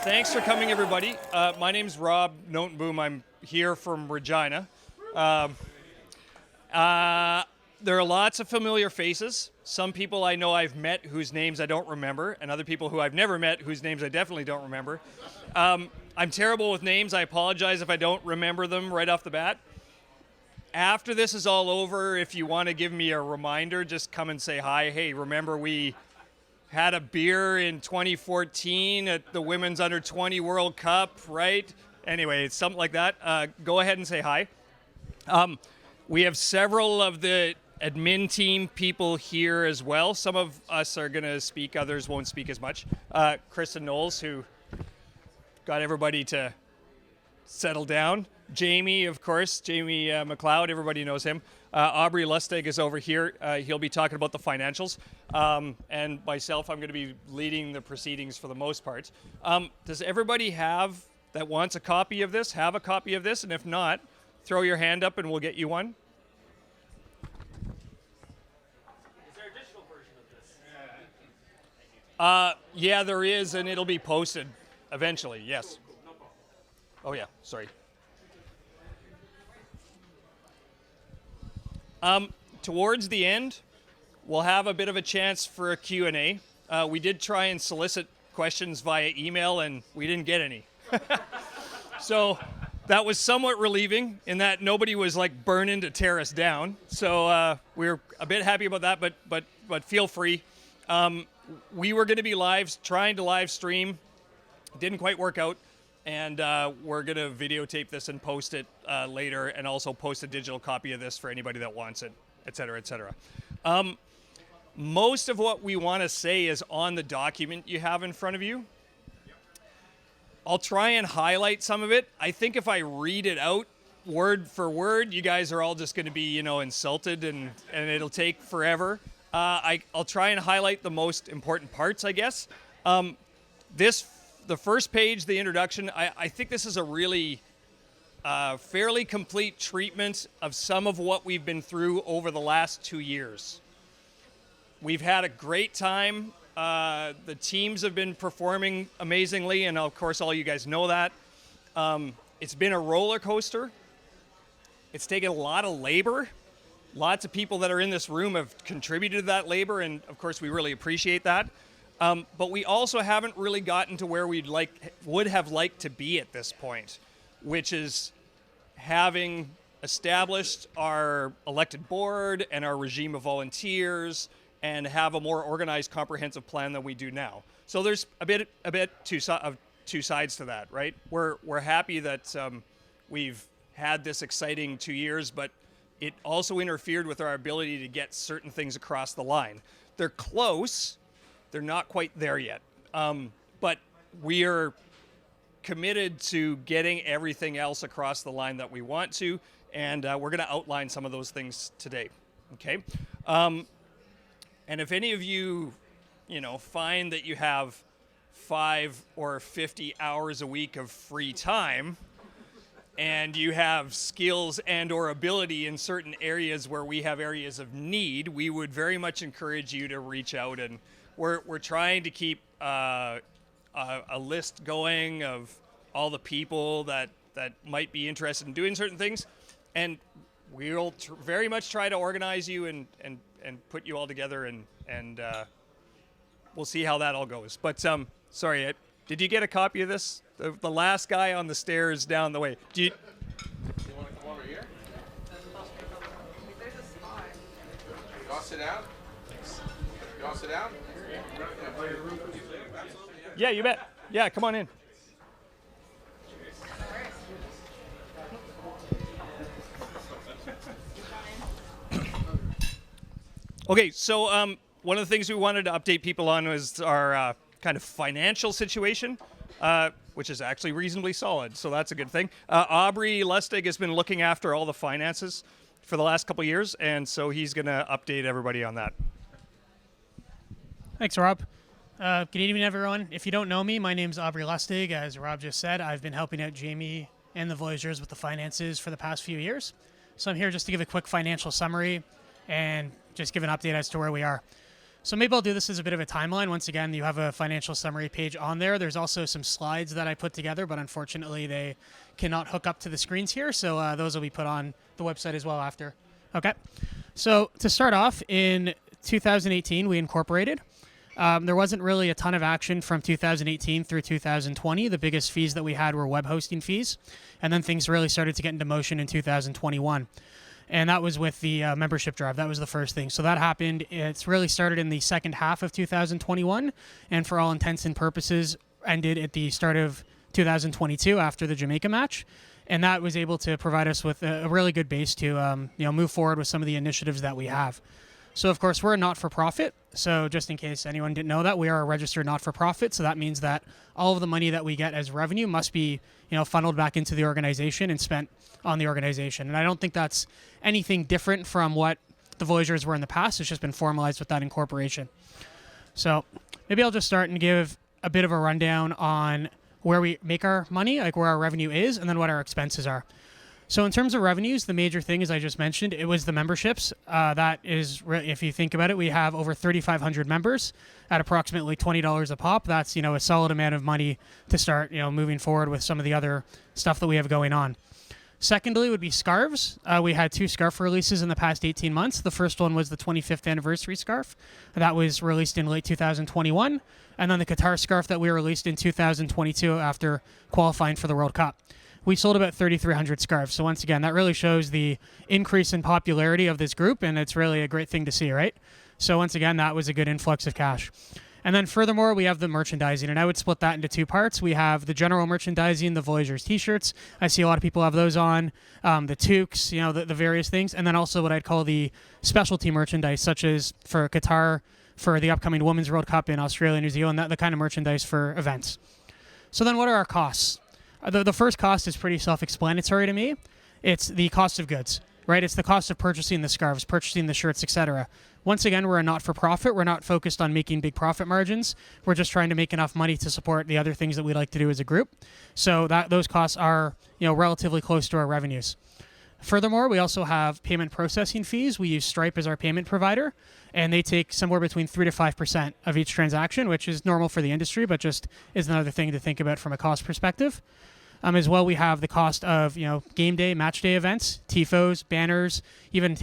Thanks for coming, everybody. My name's Rob Notenboom. I'm here from Regina. There are lots of familiar faces. Some people I know I've met whose names I don't remember, and other people who I've never met whose names I definitely don't remember. I'm terrible with names. I apologize if I don't remember them right off the bat. After this is all over, if you want to give me a reminder, just come and say hi. Hey, remember we had a beer in 2014 at the Women's Under-20 World Cup, right? Anyway, it's something like that. Go ahead and say hi. We have several of the admin team people here as well. Some of us are going to speak, others won't speak as much. Kristin Knowles, who got everybody to settle down. Jamie, of course, Jamie Macleod, everybody knows him. Aubrey Lustig is over here. He'll be talking about the financials. And myself, I'm going to be leading the proceedings for the most part. Does everybody that wants a copy of this, have a copy of this? And if not, throw your hand up and we'll get you one. Is there a digital version of this? Yeah, there is, and it'll be posted eventually, yes. No problem. Oh, yeah, sorry. Towards the end, we'll have a bit of a chance for a Q&A. We did try and solicit questions via email, and we didn't get any. So that was somewhat relieving in that nobody was like burning to tear us down. So we're a bit happy about that, but feel free. We were going to be trying to live stream. Didn't quite work out. And we're going to videotape this and post it later, and also post a digital copy of this for anybody that wants it, et cetera, et cetera. Most of what we want to say is on the document you have in front of you. I'll try and highlight some of it. I think if I read it out word for word, you guys are all just going to be, insulted, and it'll take forever. I'll try and highlight the most important parts, I guess. The first page, the introduction, I think this is a really fairly complete treatment of some of what we've been through over the last 2 years. We've had a great time. The teams have been performing amazingly, and of course all you guys know that. It's been a roller coaster. It's taken a lot of labor. Lots of people that are in this room have contributed to that labor, and of course we really appreciate that. But we also haven't really gotten to where would have liked to be at this point, which is having established our elected board and our regime of volunteers and have a more organized, comprehensive plan than we do now. So there's a bit two sides to that, right? We're happy that we've had this exciting 2 years, but it also interfered with our ability to get certain things across the line. They're close. They're not quite there yet, but we are committed to getting everything else across the line that we want to, and we're going to outline some of those things today, okay? And if any of you, find that you have 5 or 50 hours a week of free time, and you have skills and or ability in certain areas where we have areas of need, we would very much encourage you to reach out, and we're trying to keep a list going of all the people that might be interested in doing certain things, and we'll very much try to organize you and put you all together, and we'll see how that all goes. But sorry, did you get a copy of this? The last guy on the stairs down the way. Do you want to come over here? There's a spot. You all sit down? You all sit down? Yeah, you bet. Yeah, come on in. Okay, so one of the things we wanted to update people on was our kind of financial situation, which is actually reasonably solid, so that's a good thing. Aubrey Lustig has been looking after all the finances for the last couple of years, and so he's going to update everybody on that. Thanks, Rob. Good evening, everyone. If you don't know me, my name's Aubrey Lustig. As Rob just said, I've been helping out Jamie and the Voyageurs with the finances for the past few years. So I'm here just to give a quick financial summary and just give an update as to where we are. So maybe I'll do this as a bit of a timeline. Once again, you have a financial summary page on there. There's also some slides that I put together, but unfortunately they cannot hook up to the screens here. So those will be put on the website as well after. Okay. So to start off, in 2018, we incorporated. There wasn't really a ton of action from 2018 through 2020. The biggest fees that we had were web hosting fees. And then things really started to get into motion in 2021. And that was with the membership drive. That was the first thing. So that happened. It's really started in the second half of 2021. And for all intents and purposes, ended at the start of 2022 after the Jamaica match. And that was able to provide us with a really good base to move forward with some of the initiatives that we have. So, of course, we're a not-for-profit. So just in case anyone didn't know that, we are a registered not-for-profit. So that means that all of the money that we get as revenue must be, funneled back into the organization and spent on the organization. And I don't think that's anything different from what the Voyageurs were in the past. It's just been formalized with that incorporation. So maybe I'll just start and give a bit of a rundown on where we make our money, like where our revenue is, and then what our expenses are. So in terms of revenues, the major thing, as I just mentioned, it was the memberships. That is, if you think about it, we have over 3,500 members at approximately $20 a pop. That's, a solid amount of money to start, moving forward with some of the other stuff that we have going on. Secondly would be scarves. We had 2 scarf releases in the past 18 months. The first one was the 25th anniversary scarf. That was released in late 2021. And then the Qatar scarf that we released in 2022 after qualifying for the World Cup. We sold about 3,300 scarves. So once again, that really shows the increase in popularity of this group, and it's really a great thing to see, right? So once again, that was a good influx of cash. And then furthermore, we have the merchandising, and I would split that into 2 parts. We have the general merchandising, the Voyageurs t-shirts. I see a lot of people have those on, the toques, the various things, and then also what I'd call the specialty merchandise, such as for Qatar, for the upcoming Women's World Cup in Australia, New Zealand, the kind of merchandise for events. So then what are our costs? The first cost is pretty self-explanatory to me. It's the cost of goods, right? It's the cost of purchasing the scarves, purchasing the shirts, etc. Once again, we're a not-for-profit. We're not focused on making big profit margins. We're just trying to make enough money to support the other things that we like to do as a group. So those costs are, relatively close to our revenues. Furthermore, we also have payment processing fees. We use Stripe as our payment provider, and they take somewhere between 3 to 5% of each transaction, which is normal for the industry, but just is another thing to think about from a cost perspective. As well, we have the cost of game day, match day events, tifos, banners, even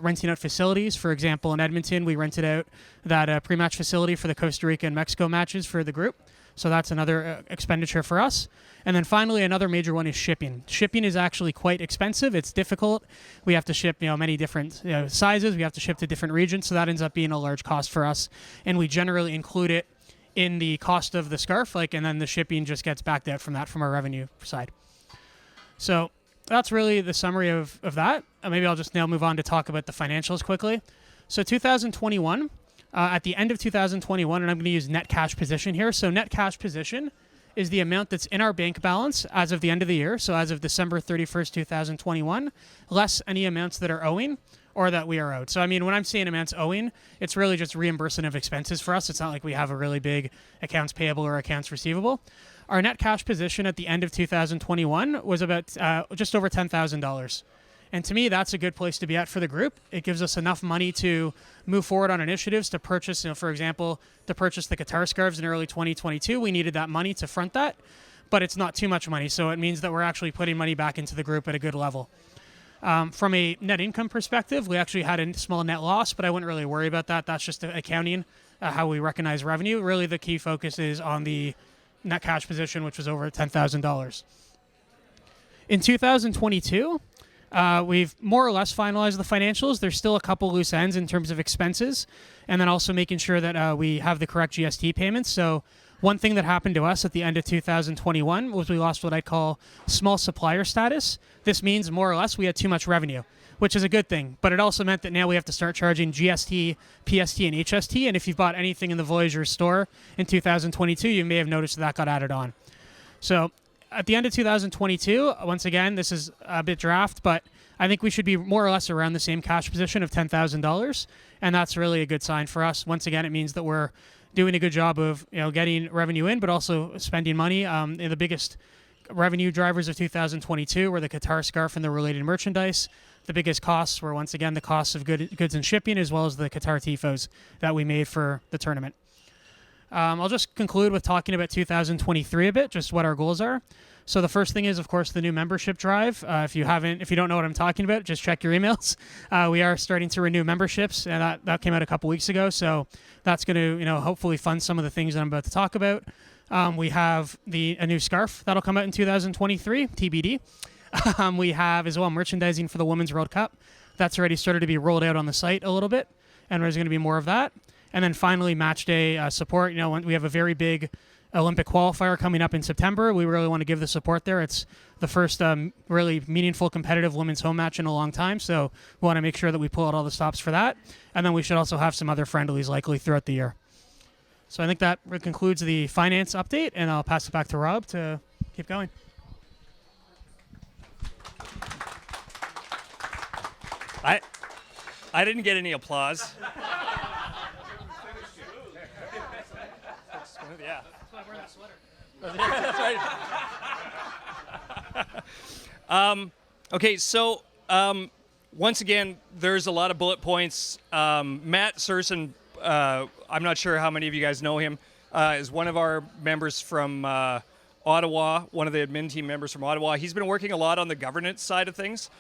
renting out facilities. For example, in Edmonton, we rented out that pre-match facility for the Costa Rica and Mexico matches for the group. So that's another expenditure for us. And then finally, another major one is shipping. Shipping is actually quite expensive. It's difficult. We have to ship many different sizes. We have to ship to different regions. So that ends up being a large cost for us. And we generally include it in the cost of the scarf, and then the shipping just gets backed out from our revenue side. So that's really the summary of that. Maybe I'll just now move on to talk about the financials quickly. So 2021, at the end of 2021, and I'm going to use net cash position here. So net cash position is the amount that's in our bank balance as of the end of the year. So as of December 31st, 2021, less any amounts that are owing or that we are owed. So, when I'm saying amounts owing, it's really just reimbursement of expenses for us. It's not like we have a really big accounts payable or accounts receivable. Our net cash position at the end of 2021 was about just over $10,000. And to me, that's a good place to be at for the group. It gives us enough money to move forward on initiatives to purchase, for example, to purchase the Qatar scarves in early 2022. We needed that money to front that, but it's not too much money. So it means that we're actually putting money back into the group at a good level. From a net income perspective, we actually had a small net loss, but I wouldn't really worry about that. That's just accounting, how we recognize revenue. Really, the key focus is on the net cash position, which was over $10,000. In 2022, we've more or less finalized the financials. There's still a couple loose ends in terms of expenses, and then also making sure that we have the correct GST payments. So one thing that happened to us at the end of 2021 was we lost what I call small supplier status. This means more or less we had too much revenue, which is a good thing. But it also meant that now we have to start charging GST, PST, and HST. And if you've bought anything in the Voyageurs store in 2022, you may have noticed that got added on. So at the end of 2022, once again, this is a bit draft, but I think we should be more or less around the same cash position of $10,000. And that's really a good sign for us. Once again, it means that we're doing a good job of getting revenue in, but also spending money. The biggest revenue drivers of 2022 were the Qatar scarf and the related merchandise. the biggest costs were once again the costs of goods and shipping, as well as the Qatar tifos that we made for the tournament. I'll just conclude with talking about 2023 a bit, just what our goals are. So the first thing is, of course, the new membership drive. If you don't know what I'm talking about, just check your emails. We are starting to renew memberships, and that came out a couple weeks ago. So that's going to, hopefully fund some of the things that I'm about to talk about. We have a new scarf that'll come out in 2023, TBD. We have as well merchandising for the Women's World Cup. That's already started to be rolled out on the site a little bit, and there's going to be more of that. And then finally, match day support. We have a very big Olympic qualifier coming up in September. We really want to give the support there. It's the first really meaningful competitive women's home match in a long time, so we want to make sure that we pull out all the stops for that. And then we should also have some other friendlies likely throughout the year. So I think that concludes the finance update, and I'll pass it back to Rob to keep going. I didn't get any applause. Yeah. That's why I'm wearing the sweater. That's right. Okay, so once again, there's a lot of bullet points. Matt Surson, I'm not sure how many of you guys know him, is one of our members from Ottawa, one of the admin team members from Ottawa. He's been working a lot on the governance side of things.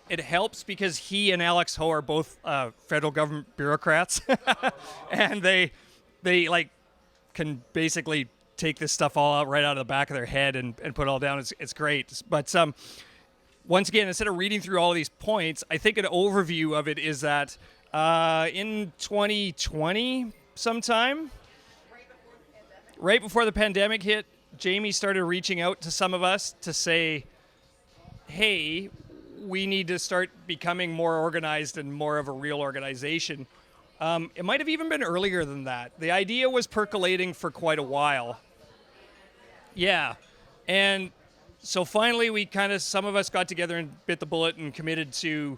It helps because he and Alex Ho are both federal government bureaucrats, and they can basically take this stuff all out right out of the back of their head and put it all down. It's great. But once again, instead of reading through all of these points, I think an overview of it is that in 2020 sometime, right before the pandemic hit, Jamie started reaching out to some of us to say, hey, we need to start becoming more organized and more of a real organization. It might have even been earlier than that. The idea was percolating for quite a while. Yeah. And so finally some of us got together and bit the bullet and committed to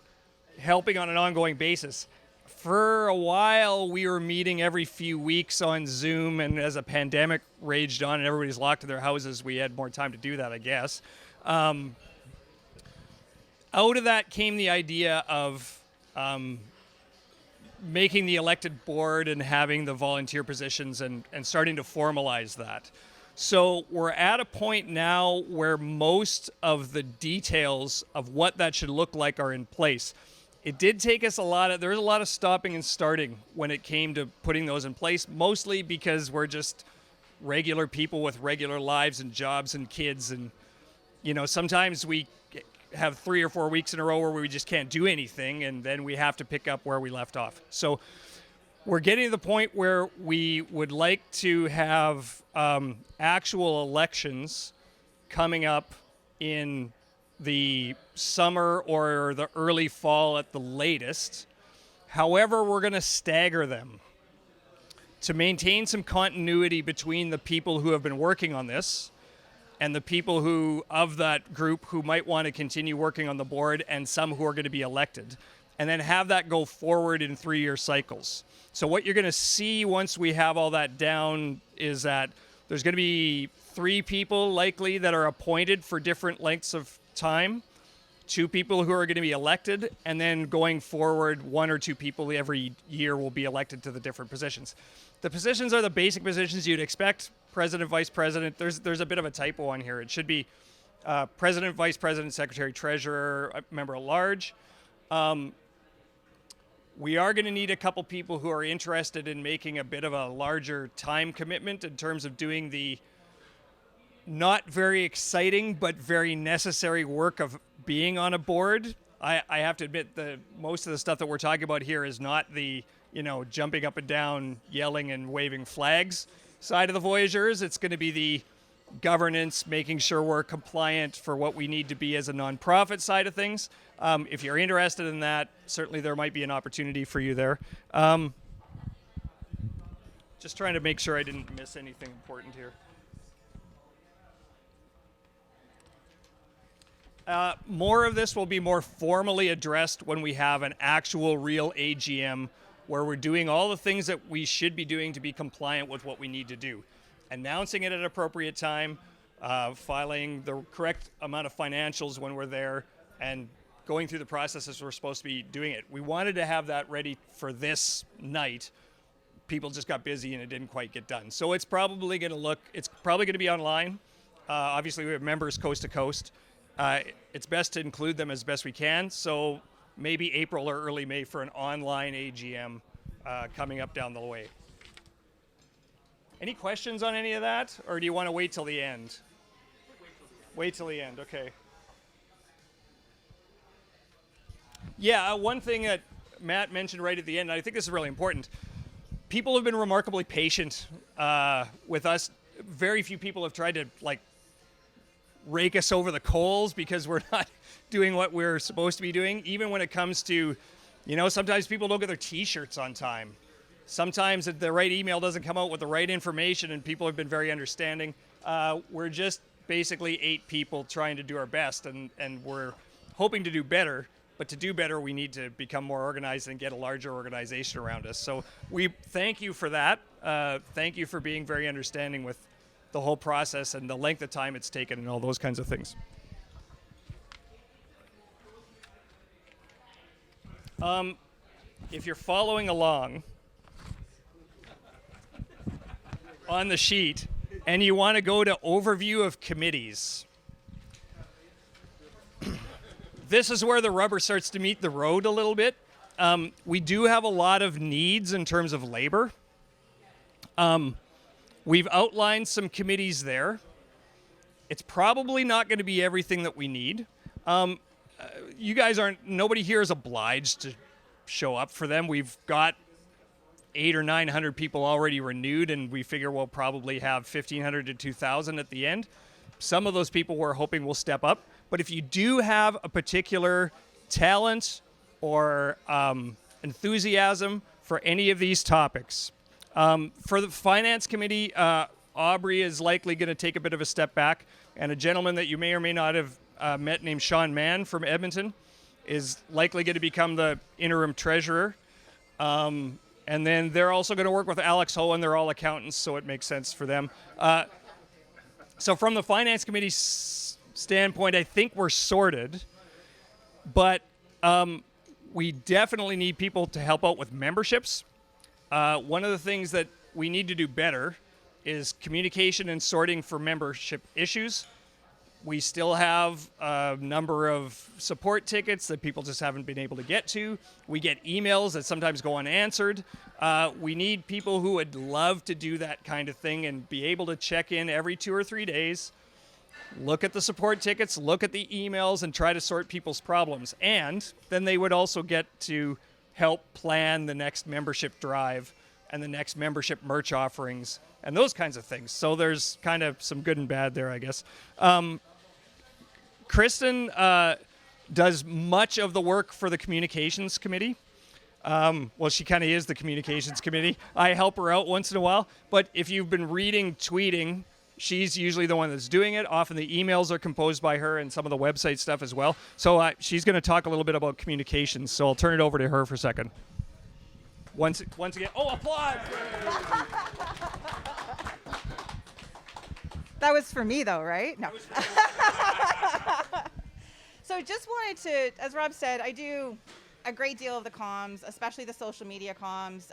helping on an ongoing basis. For a while, we were meeting every few weeks on Zoom, and as a pandemic raged on and everybody's locked in their houses, we had more time to do that, I guess. Out of that came the idea of making the elected board and having the volunteer positions and starting to formalize that. So we're at a point now where most of the details of what that should look like are in place. It did take us there was a lot of stopping and starting when it came to putting those in place, mostly because we're just regular people with regular lives and jobs and kids. And, sometimes we have 3 or 4 weeks in a row where we just can't do anything, and then we have to pick up where we left off. So we're getting to the point where we would like to have actual elections coming up in the summer or the early fall at the latest. However, we're going to stagger them to maintain some continuity between the people who have been working on this and the people of that group who might want to continue working on the board, and some who are going to be elected, and then have that go forward in 3-year cycles. So what you're going to see once we have all that down is that there's going to be 3 people likely that are appointed for different lengths of time, 2 people who are going to be elected, and then going forward, 1 or 2 people every year will be elected to the different positions. The positions are the basic positions you'd expect: president, vice president. There's a bit of a typo on here. It should be president, vice president, secretary, treasurer, member at large. We are going to need a couple people who are interested in making a bit of a larger time commitment in terms of doing the not very exciting but very necessary work of being on a board. I have to admit that most of the stuff that we're talking about here is not the jumping up and down, yelling and waving flags side of the Voyageurs. It's going to be the governance, making sure we're compliant for what we need to be as a nonprofit side of things. If you're interested in that, certainly there might be an opportunity for you there. Just trying to make sure I didn't miss anything important here. More of this will be more formally addressed when we have an actual real AGM where we're doing all the things that we should be doing to be compliant with what we need to do. Announcing it at an appropriate time, filing the correct amount of financials when we're there, and going through the process as we're supposed to be doing it. We wanted to have that ready for this night. People just got busy and it didn't quite get done. So it's probably going to be online. Obviously, we have members coast to coast. It's best to include them as best we can. So maybe April or early May for an online AGM coming up down the way. Any questions on any of that? Or do you want to wait till the end? Wait till the end, okay. Yeah, one thing that Matt mentioned right at the end, and I think this is really important. People have been remarkably patient with us. Very few people have tried to rake us over the coals because we're not doing what we're supposed to be doing. Even when it comes to, sometimes people don't get their T-shirts on time. Sometimes the right email doesn't come out with the right information, and people have been very understanding. We're just basically 8 people trying to do our best, and we're hoping to do better. But to do better, we need to become more organized and get a larger organization around us. So we thank you for that. Thank you for being very understanding with the whole process and the length of time it's taken and all those kinds of things. If you're following along on the sheet and you want to go to overview of committees, this is where the rubber starts to meet the road a little bit. We do have a lot of needs in terms of labor. We've outlined some committees there. It's probably not going to be everything that we need. You guys nobody here is obliged to show up for them. We've got 800 or 900 people already renewed, and we figure we'll probably have 1,500 to 2,000 at the end. Some of those people we're hoping will step up. But if you do have a particular talent or enthusiasm for any of these topics, for the Finance Committee, Aubrey is likely going to take a bit of a step back, and a gentleman that you may or may not have met named Sean Mann from Edmonton is likely going to become the interim treasurer. And then they're also going to work with Alex Ho, and they're all accountants, so it makes sense for them. So from the Finance Committee standpoint, I think we're sorted, but we definitely need people to help out with memberships. One of the things that we need to do better is communication and sorting for membership issues. We still have a number of support tickets that people just haven't been able to get to. We get emails that sometimes go unanswered. We need people who would love to do that kind of thing and be able to check in every 2 or 3 days, look at the support tickets, look at the emails, and try to sort people's problems. And then they would also get to help plan the next membership drive and the next membership merch offerings and those kinds of things. So there's kind of some good and bad there, I guess. Kristin does much of the work for the Communications Committee. Well, she kind of is the Communications Committee. I help her out once in a while. But if you've been reading, tweeting, she's usually the one that's doing it. Often the emails are composed by her and some of the website stuff as well. So she's going to talk a little bit about communications. So I'll turn it over to her for a second. Once again, applause! That was for me, though, right? No. So just wanted to, as Rob said, I do a great deal of the comms, especially the social media comms.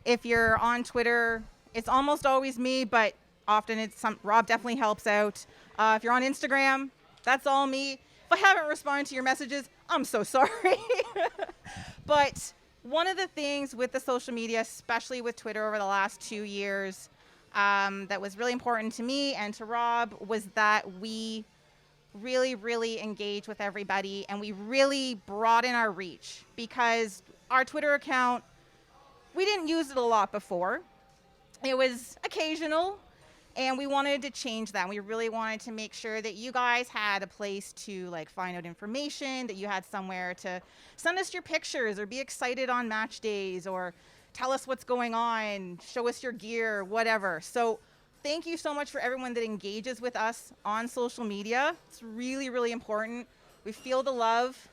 If you're on Twitter, it's almost always me, but often it's Rob definitely helps out. If you're on Instagram, that's all me. If I haven't responded to your messages, I'm so sorry. But one of the things with the social media, especially with Twitter over the last 2 years, that was really important to me and to Rob was that we really, really engage with everybody and we really broaden our reach, because our Twitter account, we didn't use it a lot before. It was occasional, and we wanted to change that. We really wanted to make sure that you guys had a place to find out information, that you had somewhere to send us your pictures or be excited on match days or tell us what's going on, show us your gear, whatever. So thank you so much for everyone that engages with us on social media. It's really, really important. We feel the love.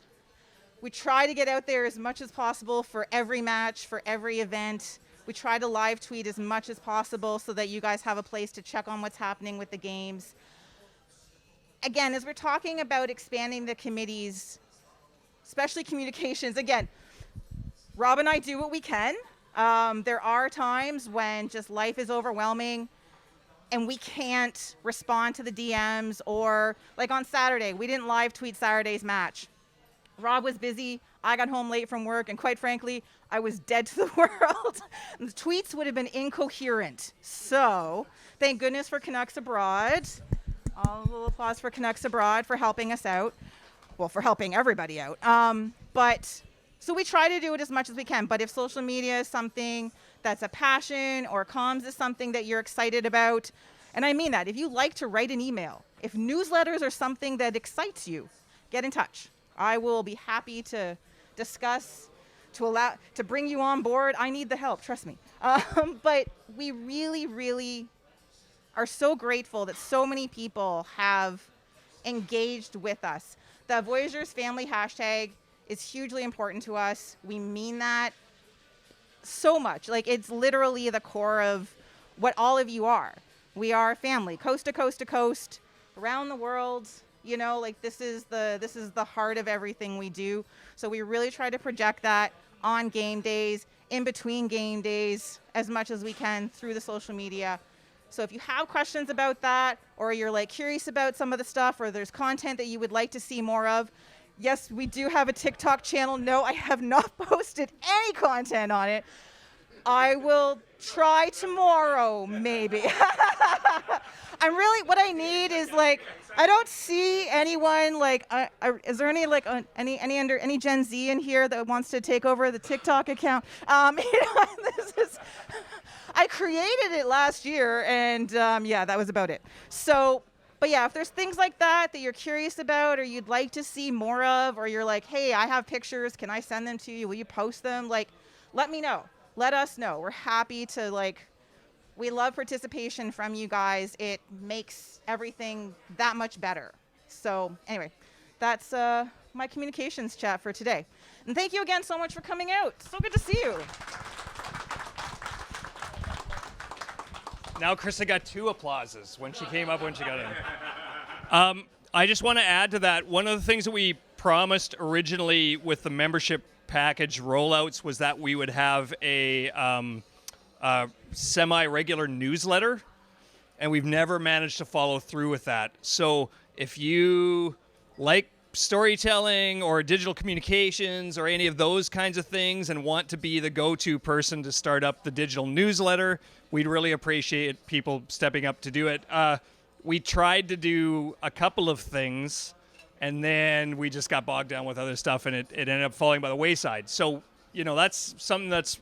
We try to get out there as much as possible for every match, for every event. We try to live tweet as much as possible so that you guys have a place to check on what's happening with the games. again, as we're talking about expanding the committees, especially communications, again, Rob and I do what we can. There are times when just life is overwhelming and we can't respond to the DMs, or like on Saturday, we didn't live tweet Saturday's match. Rob was busy. I got home late from work, and quite frankly, I was dead to the world. The tweets would have been incoherent. So thank goodness for Canucks Abroad. A little applause for Canucks Abroad for helping us out. Well, for helping everybody out. But so we try to do it as much as we can. But if social media is something that's a passion, or comms is something that you're excited about, and I mean that, if you like to write an email, if newsletters are something that excites you, get in touch. I will be happy to discuss, to bring you on board. I need the help, trust me. But we really, really are so grateful that so many people have engaged with us. The Voyageurs family hashtag is hugely important to us. We mean that so much. Like, it's literally the core of what all of you are. We are family, coast to coast to coast, around the world. You know, like, this is the heart of everything we do. So we really try to project that on game days, in between game days, as much as we can through the social media. So if you have questions about that, or you're like curious about some of the stuff, or there's content that you would like to see more of, yes, we do have a TikTok channel. No, I have not posted any content on it. I will try tomorrow, maybe. What I need is, like, I don't see anyone, like, is there any, like, any Gen Z in here that wants to take over the TikTok account? I created it last year, and yeah, that was about it. So, but yeah, if there's things like that you're curious about, or you'd like to see more of, or you're like, hey, I have pictures, can I send them to you? Will you post them? Like, let me know. Let us know. We're happy to, like, we love participation from you guys. It makes everything that much better. So anyway, that's my communications chat for today. And thank you again so much for coming out. So good to see you. Now Krista got 2 applauses when she came up when she got in. I just want to add to that, one of the things that we promised originally with the membership package rollouts was that we would have a semi-regular newsletter, and we've never managed to follow through with that. So if you like storytelling or digital communications or any of those kinds of things and want to be the go-to person to start up the digital newsletter, we'd really appreciate people stepping up to do it. We tried to do a couple of things, and then we just got bogged down with other stuff, and it ended up falling by the wayside. So, you know, that's something that's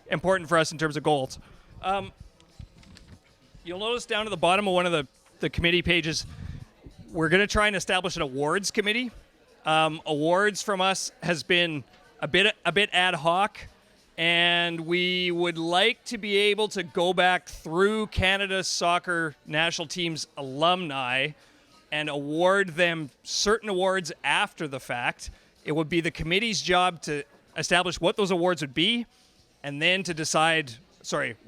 important for us in terms of goals. You'll notice down at the bottom of one of the committee pages, we're going to try and establish an awards committee. Awards from us has been a bit ad hoc, and we would like to be able to go back through Canada Soccer National Team's alumni and award them certain awards after the fact. It would be the committee's job to establish what those awards would be, and then to decide,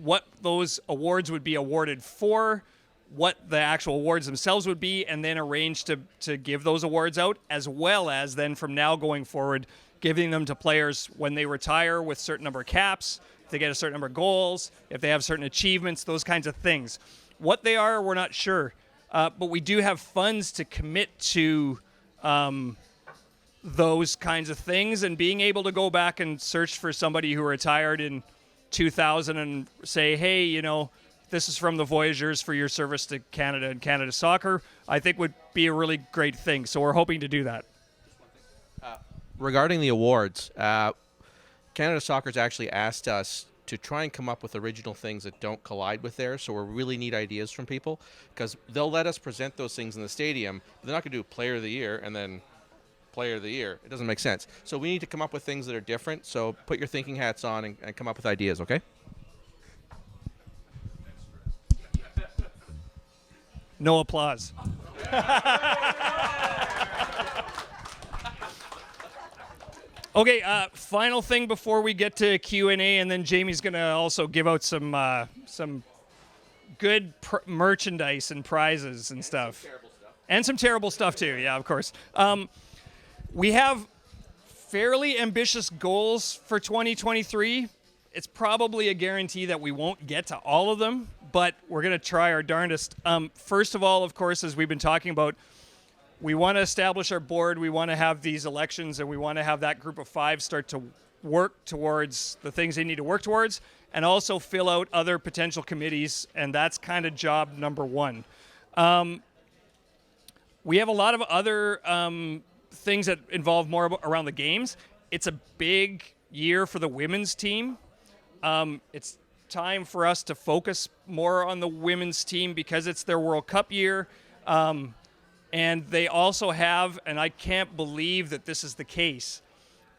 what those awards would be awarded for, what the actual awards themselves would be, and then arrange to give those awards out, as well as then from now going forward, giving them to players when they retire with certain number of caps, if they get a certain number of goals, if they have certain achievements, those kinds of things. What they are, we're not sure. But we do have funds to commit to those kinds of things, and being able to go back and search for somebody who retired in 2000 and say, hey, you know, this is from the Voyageurs for your service to Canada and Canada Soccer, I think would be a really great thing. So we're hoping to do that. Regarding the awards, Canada Soccer's actually asked us to try and come up with original things that don't collide with theirs, so we really need ideas from people, because they'll let us present those things in the stadium, but they're not going to do Player of the Year and then Player of the Year. It doesn't make sense. So we need to come up with things that are different, so put your thinking hats on and come up with ideas, okay? No applause. Okay, final thing before we get to Q&A, and then Jamie's going to also give out some good merchandise and prizes and stuff. And some terrible stuff too. Yeah, of course. We have fairly ambitious goals for 2023. It's probably a guarantee that we won't get to all of them, but we're going to try our darndest. First of all, of course, as we've been talking about, we want to establish our board. We want to have these elections, and we want to have that group of 5 start to work towards the things they need to work towards, and also fill out other potential committees, and that's kind of job number 1. We have a lot of other things that involve more around the games. It's a big year for the women's team. It's time for us to focus more on the women's team because it's their World Cup year. And they also have, and I can't believe that this is the case,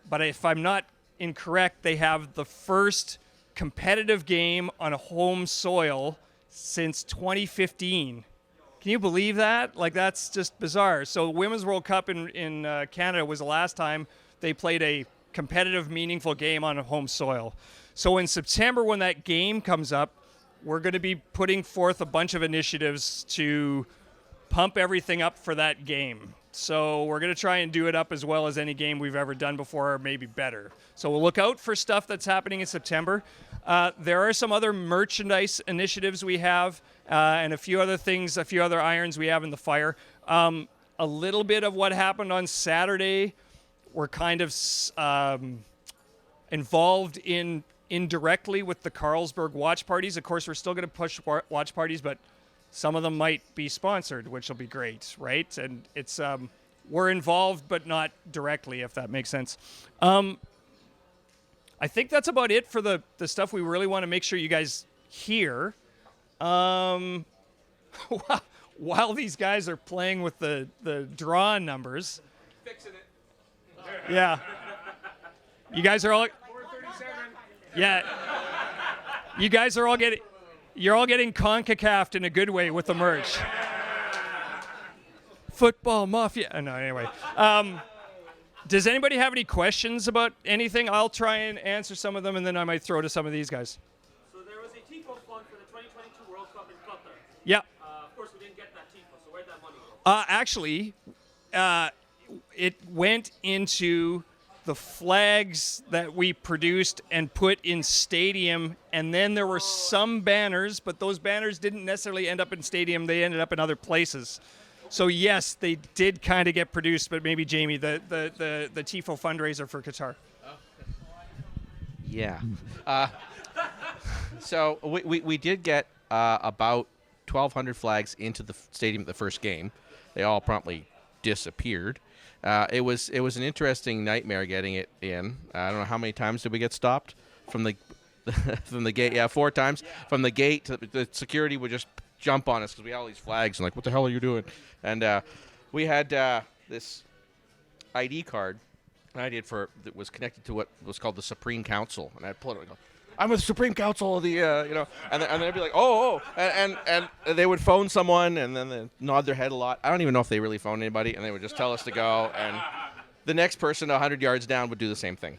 but if I'm not incorrect, they have the first competitive game on a home soil since 2015. Can you believe that? Like, that's just bizarre. So Women's World Cup in Canada was the last time they played a competitive, meaningful game on a home soil. So in September, when that game comes up, we're going to be putting forth a bunch of initiatives to pump everything up for that game. So we're going to try and do it up as well as any game we've ever done before, or maybe better. So we'll look out for stuff that's happening in September. There are some other merchandise initiatives we have, and a few other things, a few other irons we have in the fire. A little bit of what happened on Saturday, we're kind of involved in indirectly with the Carlsberg watch parties. Of course, we're still going to push watch parties, but some of them might be sponsored, which will be great, right? And it's we're involved, but not directly, if that makes sense. I think that's about it for the stuff we really want to make sure you guys hear. While these guys are playing with the draw numbers. Fixing it. Yeah. You guys are all... 437. Yeah. You guys are all getting... You're all getting CONCACAF'd in a good way with the merch. Football Mafia. No, anyway. Does anybody have any questions about anything? I'll try and answer some of them, and then I might throw to some of these guys. So there was a TIFO fund for the 2022 World Cup in Qatar. Yeah. Of course, we didn't get that TIFO, so where'd that money go? Actually, it went into the flags that we produced and put in stadium, and then there were some banners, but those banners didn't necessarily end up in stadium. They ended up in other places. So yes, they did kind of get produced, but maybe Jamie, the TIFO fundraiser for Qatar. Yeah. So we did get about 1,200 flags into the stadium at the first game. They all promptly disappeared. It was an interesting nightmare getting it in. I don't know how many times did we get stopped from the from the gate. Yeah, 4 times from the gate. The security would just jump on us because we had all these flags and like, what the hell are you doing? And we had this ID card I did that was connected to what was called the Supreme Council, and I'd pull it and go, I'm with the Supreme Council of the, and they'd be like, and they would phone someone, and then they'd nod their head a lot. I don't even know if they really phoned anybody, and they would just tell us to go, and the next person 100 yards down would do the same thing.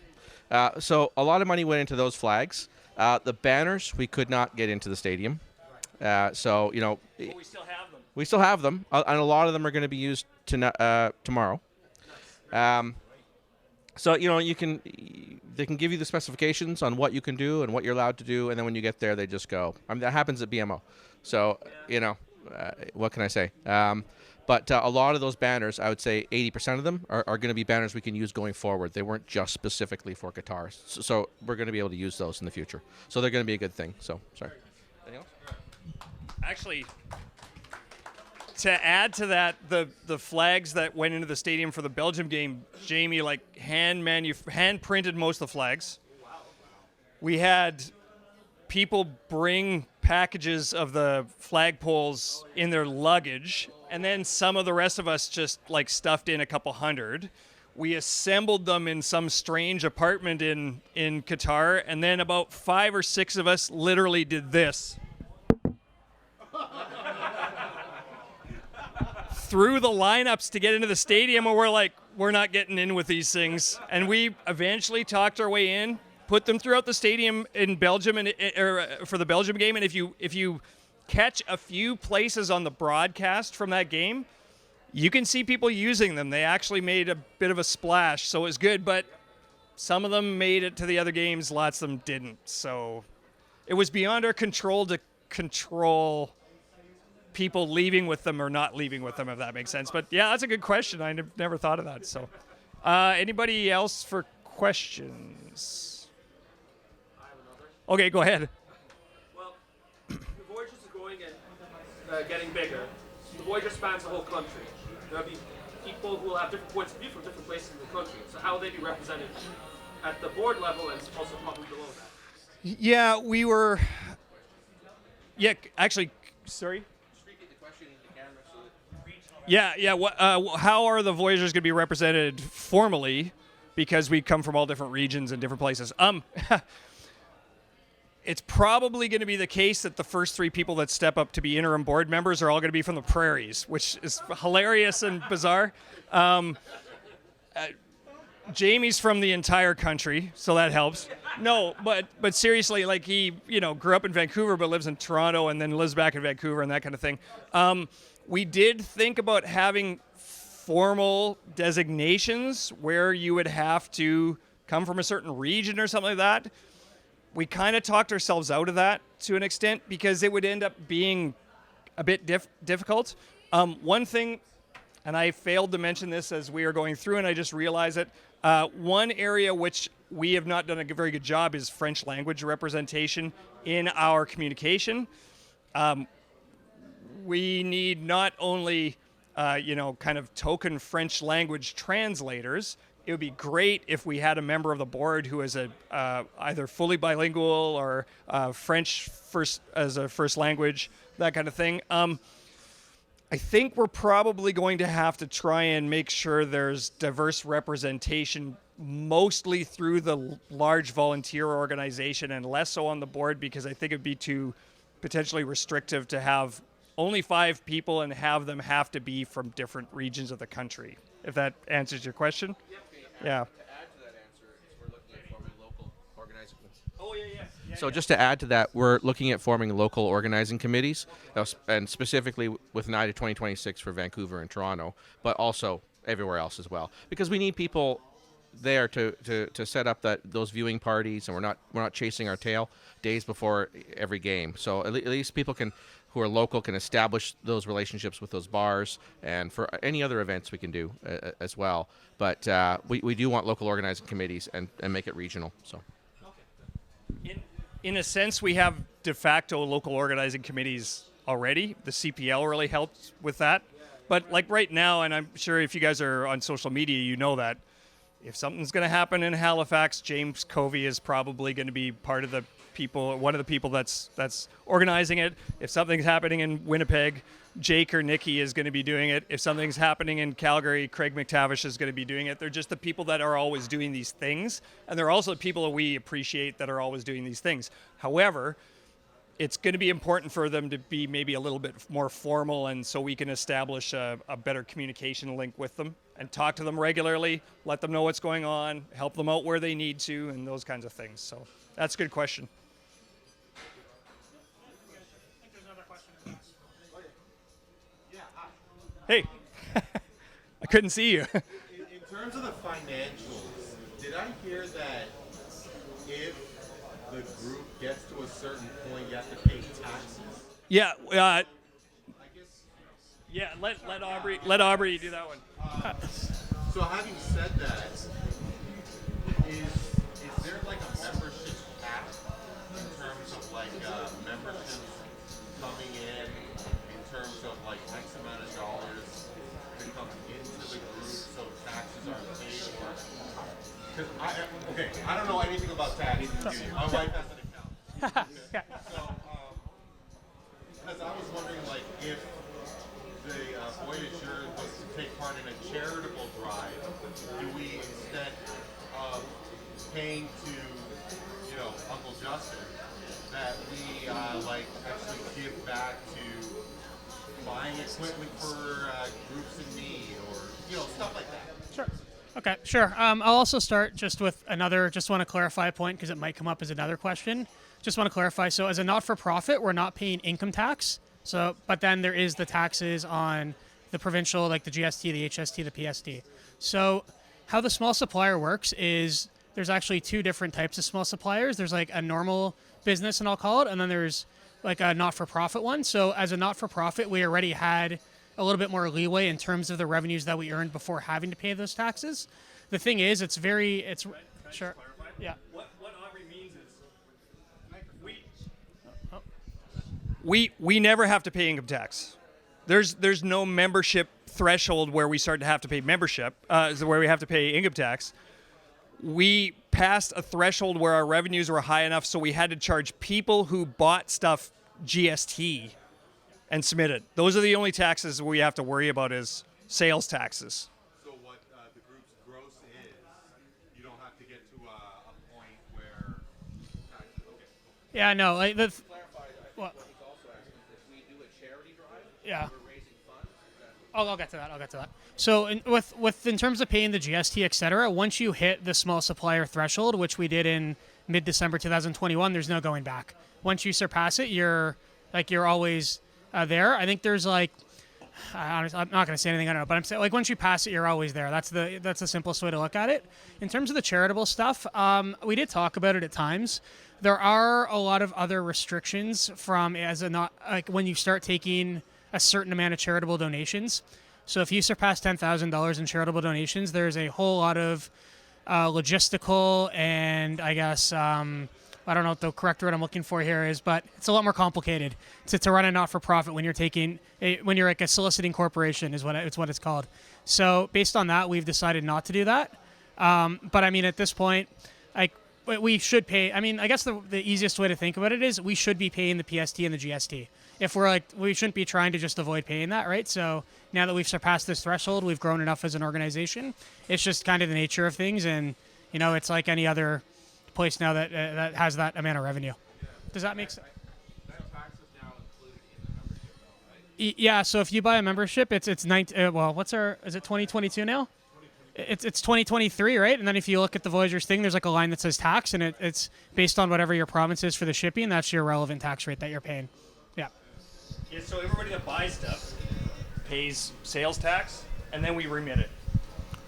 So a lot of money went into those flags. The banners, we could not get into the stadium. So, But we still have them. we still have them, and a lot of them are going to be used tomorrow. So, they can give you the specifications on what you can do and what you're allowed to do, and then when you get there, they just go. I mean, that happens at BMO. So, what can I say? But a lot of those banners, I would say 80% of them are going to be banners we can use going forward. They weren't just specifically for Qatar. So we're going to be able to use those in the future. So they're going to be a good thing. So, sorry. Anything else? Actually, to add to that, the flags that went into the stadium for the Belgium game, Jamie hand printed most of the flags. We had people bring packages of the flagpoles in their luggage, and then some of the rest of us just like stuffed in a couple hundred. We assembled them in some strange apartment in Qatar, and then about 5 or 6 of us literally did this. Through the lineups to get into the stadium, and we're like, we're not getting in with these things. And we eventually talked our way in, put them throughout the stadium in Belgium for the Belgium game. And if you catch a few places on the broadcast from that game, you can see people using them. They actually made a bit of a splash, so it was good, but some of them made it to the other games, lots of them didn't. So it was beyond our control to control people leaving with them or not leaving with them, if that makes sense. But yeah, that's a good question. I never thought of that. So anybody else for questions? Okay, go ahead. Well, the Voyageurs is growing and getting bigger. The Voyageurs spans the whole country. There'll be people who will have different points of view from different places in the country. So how will they be represented at the board level and also probably below that? Yeah, we were. Yeah, actually, sorry. Yeah. How are the Voyageurs going to be represented formally? Because we come from all different regions and different places. It's probably going to be the case that the first 3 people that step up to be interim board members are all going to be from the prairies, which is hilarious and bizarre. Jamie's from the entire country, so that helps. No, but seriously, like he, grew up in Vancouver but lives in Toronto and then lives back in Vancouver and that kind of thing. We did think about having formal designations where you would have to come from a certain region or something like that. We kind of talked ourselves out of that to an extent because it would end up being a bit difficult. One thing, and I failed to mention this as we were going through and I just realized it, one area which we have not done a very good job is French language representation in our communication. We need not only, kind of token French language translators. It would be great if we had a member of the board who is either fully bilingual or French as a first language, that kind of thing. I think we're probably going to have to try and make sure there's diverse representation, mostly through the large volunteer organization and less so on the board, because I think it'd be too potentially restrictive to have only 5 people and have them have to be from different regions of the country, if that answers your question. Yeah. To add to that answer, we're looking at forming local organizing committees. Oh, yeah. So just to add to that, we're looking at forming local organizing committees, and specifically with an eye to 2026 for Vancouver and Toronto, but also everywhere else as well, because we need people there to set up those viewing parties, and we're not chasing our tail days before every game. So at least people who are local can establish those relationships with those bars, and for any other events we can do as well. But we do want local organizing committees and make it regional. So, in a sense, we have de facto local organizing committees already. The CPL really helped with that. But like right now, and I'm sure if you guys are on social media, you know that if something's going to happen in Halifax, James Covey is probably going to be one of the people that's organizing it. If something's happening in Winnipeg, Jake or Nikki is going to be doing it. If something's happening in Calgary, Craig McTavish is going to be doing it. They're just the people that are always doing these things, and they're also the people that we appreciate that are always doing these things. However, it's going to be important for them to be maybe a little bit more formal, and so we can establish a better communication link with them and talk to them regularly, let them know what's going on, help them out where they need to, and those kinds of things. So that's a good question. Hey, I couldn't see you. In terms of the financials, did I hear that if the group gets to a certain point, you have to pay taxes? Yeah. I guess. Yeah. Let Aubrey do that one. So having said that, is there like a membership cap in terms of like memberships coming in terms of like X amount of dollars to come into the group so taxes aren't paid? Because I don't know anything about taxes. My wife has an account. So because I was wondering like if the Voyageurs was to take part in a charitable drive, do we instead of paying to Uncle Justin that we like actually give back to buying equipment for groups in need or stuff like that? Sure. Okay, sure. I'll also start just with just want to clarify a point because it might come up as another question. Just want to clarify. So as a not-for-profit, we're not paying income tax. So, but then there is the taxes on the provincial, like the GST, the HST, the PSD. So how the small supplier works is there's actually two different types of small suppliers. There's like a normal business, and I'll call it, and then there's like a not-for-profit one. So as a not-for-profit, we already had a little bit more leeway in terms of the revenues that we earned before having to pay those taxes. The thing is, it's sure. Yeah. What Aubrey means is we never have to pay income tax. There's no membership threshold where we start to have to pay membership, where we have to pay income tax. We passed a threshold where our revenues were high enough, so we had to charge people who bought stuff GST and submit it. Those are the only taxes we have to worry about is sales taxes. So what the group's gross is, you don't have to get to a point where taxes. Okay. Yeah, no, like the. What he's also asking is if we do a charity drive, Yeah. we're raising funds. I'll get to that. So in terms of paying the GST, et cetera, once you hit the small supplier threshold, which we did in mid-December 2021, there's no going back. Once you surpass it, you're always there. I think there's like, I'm not going to say anything I don't know, but I'm saying like once you pass it, you're always there. That's the simplest way to look at it. In terms of the charitable stuff, we did talk about it at times. There are a lot of other restrictions from when you start taking a certain amount of charitable donations. So if you surpass $10,000 in charitable donations, there's a whole lot of logistical and I guess I don't know what the correct word I'm looking for here is, but it's a lot more complicated to run a not-for-profit when you're like a soliciting corporation is what it's called. So based on that, we've decided not to do that. But I mean, at this point, like we should pay. I mean, I guess the easiest way to think about it is we should be paying the PST and the GST. If we're like, we shouldn't be trying to just avoid paying that, right? So now that we've surpassed this threshold, we've grown enough as an organization. It's just kind of the nature of things, and it's like any other place now that has that amount of revenue. Does that make sense? That tax is now included in the membership, though, right? Yeah. So if you buy a membership, it's is it 2022 now? It's 2023, right? And then if you look at the Voyageurs thing, there's like a line that says tax, and it's based on whatever your province is for the shipping. That's your relevant tax rate that you're paying. Yeah. Yeah, so everybody that buys stuff pays sales tax, and then we remit it.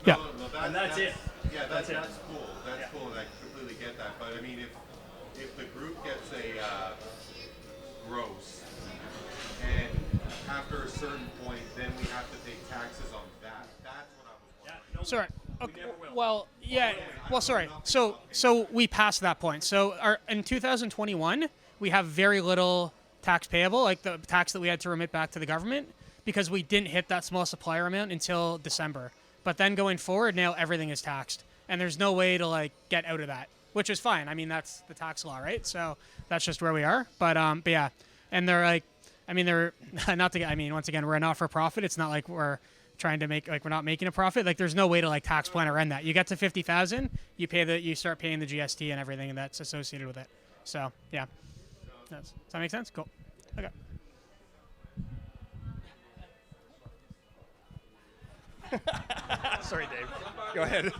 Yeah. And that's it. Yeah, That's it. that's cool. That's cool, and I completely get that. But I mean, if the group gets a gross, and after a certain point, then we have to pay taxes on that. That's what I was wondering. Yeah, no, Sorry. we Okay. never will. Well, yeah. Well, sorry. So we passed that point. So in 2021, we have very little tax payable, like the tax that we had to remit back to the government, because we didn't hit that small supplier amount until December. But then going forward, now everything is taxed, and there's no way to like get out of that, which is fine. I mean, that's the tax law, right? So that's just where we are. But yeah, and they're like, I mean, they're not to. I mean, once again, we're a not-for-profit. It's not like we're trying to we're not making a profit. Like, there's no way to like tax plan around that. You get to 50,000, you start paying the GST and everything that's associated with it. So yeah, does that make sense? Cool. Okay. Sorry, Dave. Go ahead.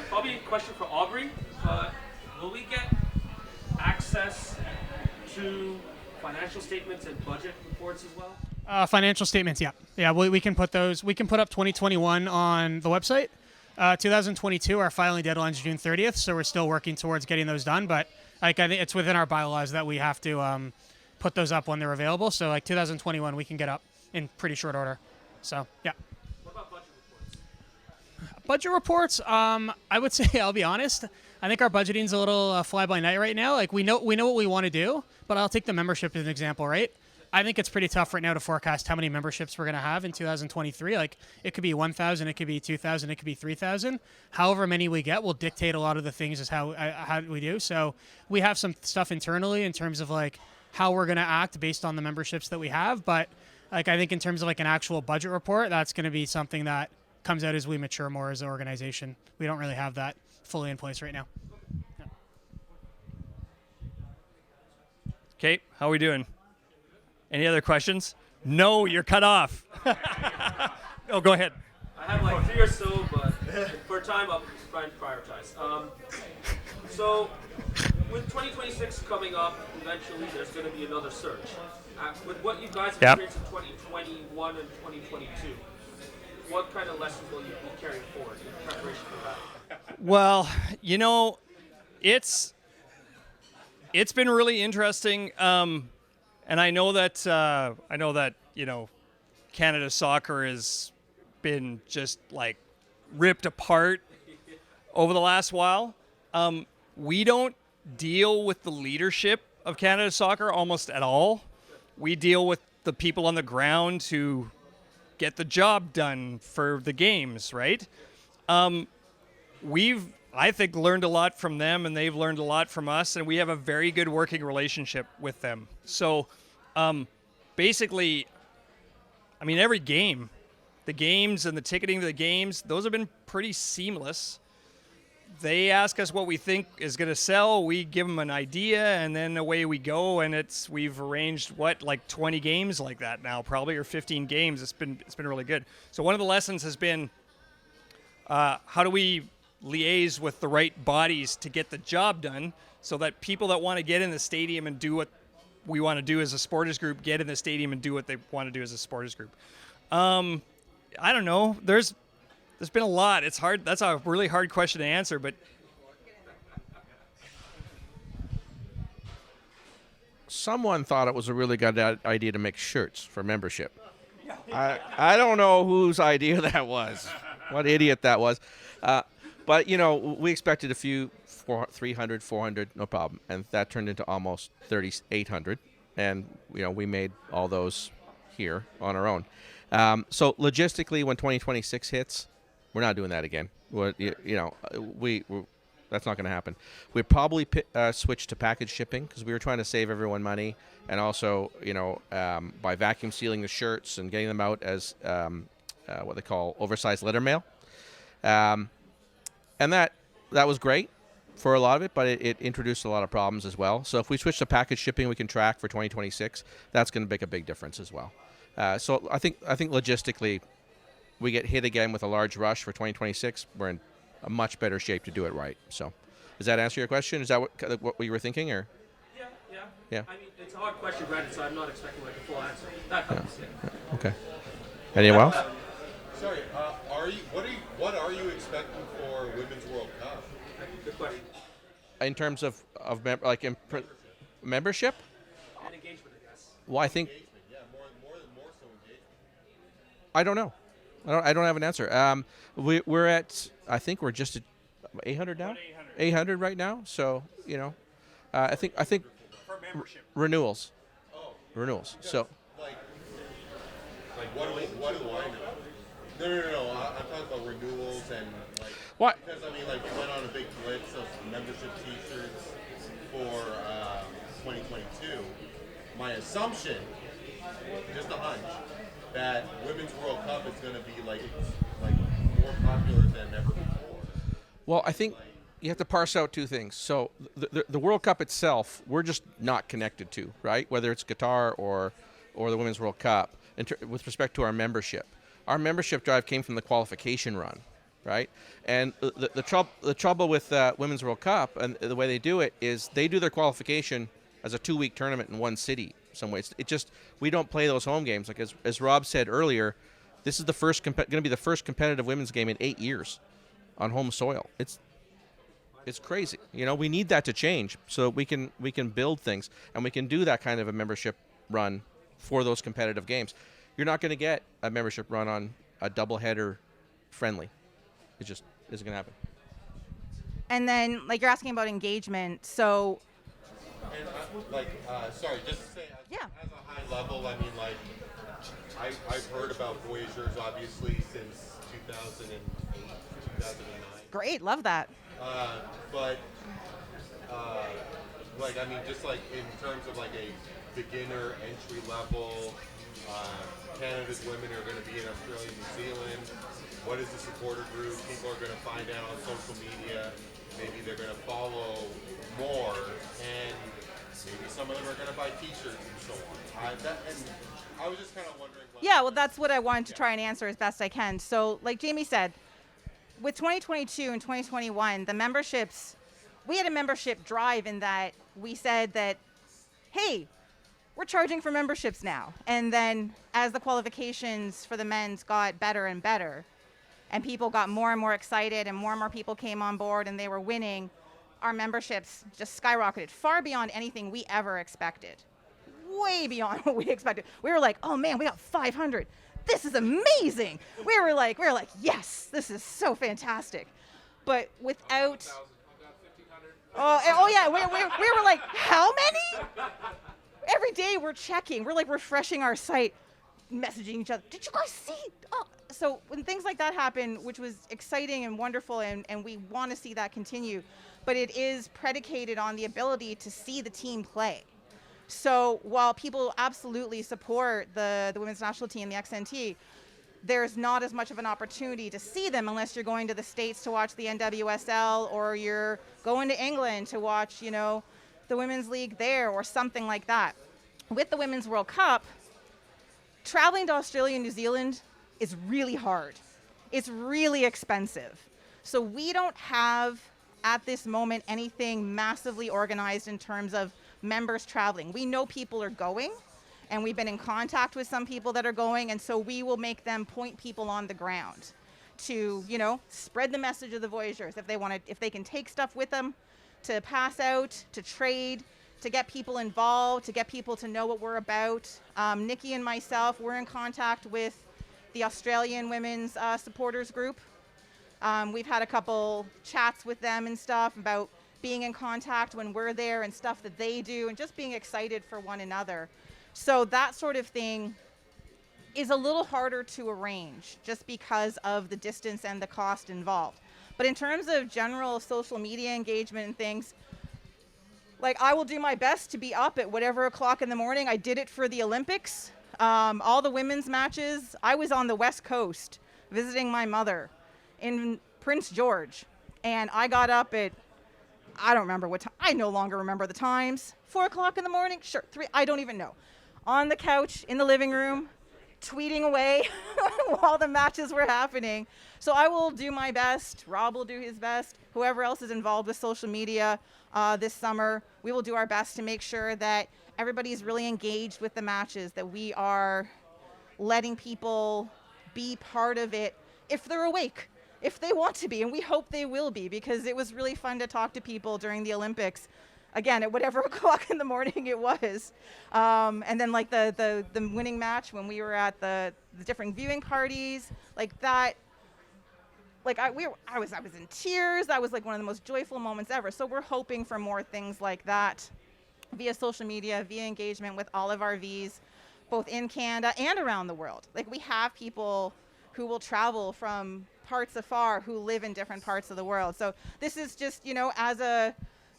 Probably a question for Aubrey. Will we get access to financial statements and budget reports as well? Financial statements, yeah. We can put those. We can put up 2021 on the website. 2022, our filing deadline is June 30th, so we're still working towards getting those done. But like, I think it's within our bylaws that we have to put those up when they're available. So like 2021, we can get up in pretty short order. So yeah. What about budget reports? Budget reports, I would say, I'll be honest, I think our budgeting's a little fly-by-night right now. Like, we know what we want to do, but I'll take the membership as an example, right? I think it's pretty tough right now to forecast how many memberships we're going to have in 2023. Like, it could be 1,000, it could be 2,000, it could be 3,000. However many we get will dictate a lot of the things as how we do. So we have some stuff internally in terms of, like, how we're going to act based on the memberships that we have. But, like, I think in terms of, like, an actual budget report, that's going to be something that comes out as we mature more as an organization. We don't really have that fully in place right now. Yeah. Kate, how are we doing? Any other questions? No, you're cut off. Oh, go ahead. I have like 3 or so, but for time, I'll try and prioritize. So, with 2026 coming up, eventually there's going to be another surge. With what you guys have Yep. experienced in 2021 and 2022, what kind of lessons will you be carrying forward in preparation for that? Well, it's been really interesting, and I know that Canada soccer has been just like ripped apart over the last while. We don't deal with the leadership of Canada soccer almost at all. We deal with the people on the ground who get the job done for the games, right? We've, I think, learned a lot from them, and they've learned a lot from us, and we have a very good working relationship with them. So, basically, I mean, every game, the games and the ticketing to the games, those have been pretty seamless. They ask us what we think is going to sell. We give them an idea, and then away we go. And we've arranged like 20 games like that now, probably, or 15 games. It's been really good. So one of the lessons has been how do we liaise with the right bodies to get the job done, so that people that want to get in the stadium and do what we want to do as a supporters group get in the stadium and do what they want to do as a supporters group. I don't know. There's been a lot. It's hard. That's a really hard question to answer, but Someone thought it was a really good idea to make shirts for membership. I don't know whose idea that was. What idiot that was. But, we expected a few, 300, 400, no problem. And that turned into almost 3,800. And, we made all those here on our own. So logistically, when 2026 hits, we're not doing that again. That's not going to happen. We'd probably switch to package shipping, because we were trying to save everyone money, and also, by vacuum sealing the shirts and getting them out as what they call oversized letter mail. And that was great for a lot of it, but it introduced a lot of problems as well. So if we switch to package shipping, we can track for 2026. That's going to make a big difference as well. So I think logistically, we get hit again with a large rush for 2026. We're in a much better shape to do it right. So, does that answer your question? Is that what you were thinking, or? Yeah. I mean, it's a hard question, Brandon, so I'm not expecting like a full answer. That helps. Yeah. Okay. Anyone else? Sorry, what are you expecting for Women's World Cup? Good question. In terms of membership? And engagement, I guess. Well, I think Yeah, more so engagement. I don't know. I don't have an answer. We're at, I think we're just at 800 now. 800 right now. So I think for membership. renewals. Oh, Renewals. So like what do I know? No. I'm talking about renewals and what? because I mean you went on a big blitz of membership T-shirts for 2022. My assumption, just a hunch, that Women's World Cup is going to be like more popular than ever before. Well, I think you have to parse out two things. So the World Cup itself, we're just not connected to, right? Whether it's Qatar or the Women's World Cup, with respect to our membership. Our membership drive came from the qualification run, right? And the trouble with Women's World Cup and the way they do it is they do their qualification as a 2-week tournament in one city. Some ways, we don't play those home games. Like as Rob said earlier, this is the first going to be the first competitive women's game in 8 years on home soil. It's crazy. We need that to change so we can build things, and we can do that kind of a membership run for those competitive games. You're not going to get a membership run on a doubleheader friendly. It just isn't going to happen. And then, you're asking about engagement. So, And sorry, just to say, as a high level, I mean, I've heard about Voyageurs obviously since 2008, 2009. great, love that. But I mean, just in terms of a beginner entry level, Canada's women are going to be in Australia, New Zealand. What is the supporter group? People are going to find out on social media. Maybe they're going to follow more, and maybe some of them are going to buy T-shirts and so on. I was just kind of wondering. Yeah, well, that's what I wanted to try and answer as best I can. So, like Jamie said, with 2022 and 2021, the memberships we had a membership drive in that we said that, hey, we're charging for memberships now. And then as the qualifications for the men's got better and better, and people got more and more excited and more people came on board and they were winning, our memberships just skyrocketed far beyond anything we ever expected. Way beyond what we expected. We were like, oh man, we got 500. This is amazing. We were like, yes, this is so fantastic. But without, oh yeah, we were like, how many? Every day we're checking, we're like refreshing our site, messaging each other. Did you guys see? Oh. So when things like that happen, which was exciting and wonderful, and we want to see that continue, but it is predicated on the ability to see the team play. So while people absolutely support the women's national team, the XNT, there's not as much of an opportunity to see them unless you're going to the States to watch the NWSL, or you're going to England to watch, the Women's League there or something like that. With the Women's World Cup, traveling to Australia and New Zealand is really hard. It's really expensive. So we don't have, at this moment, anything massively organized in terms of members traveling. We know people are going, and we've been in contact with some people that are going, and so we will make them point people on the ground to, spread the message of the Voyageurs if they can take stuff with them to pass out, to trade, to get people involved, to get people to know what we're about. Nikki and myself, we're in contact with the Australian women's supporters group. We've had a couple chats with them and stuff about being in contact when we're there and stuff that they do, and just being excited for one another. So that sort of thing is a little harder to arrange just because of the distance and the cost involved. But in terms of general social media engagement and things, like, I will do my best to be up at whatever o'clock in the morning. I did it for the Olympics. All the women's matches, I was on the West Coast visiting my mother in Prince George. And I got up at, I don't remember what time, I no longer remember the times. 4 o'clock in the morning? Sure, 3, I don't even know. On the couch in the living room, tweeting away while the matches were happening. So I will do my best. Rob will do his best. Whoever else is involved with social media this summer, we will do our best to make sure that everybody's really engaged with the matches, that we are letting people be part of it if they're awake, if they want to be, and we hope they will be, because it was really fun to talk to people during the Olympics, again, at whatever o'clock in the morning it was. And then like the winning match when we were at the different viewing parties, like that, like I was in tears. That was like one of the most joyful moments ever. So we're hoping for more things like that via social media, via engagement with all of our Vs, both in Canada and around the world. Like, we have people who will travel from parts afar who live in different parts of the world. So this is just, as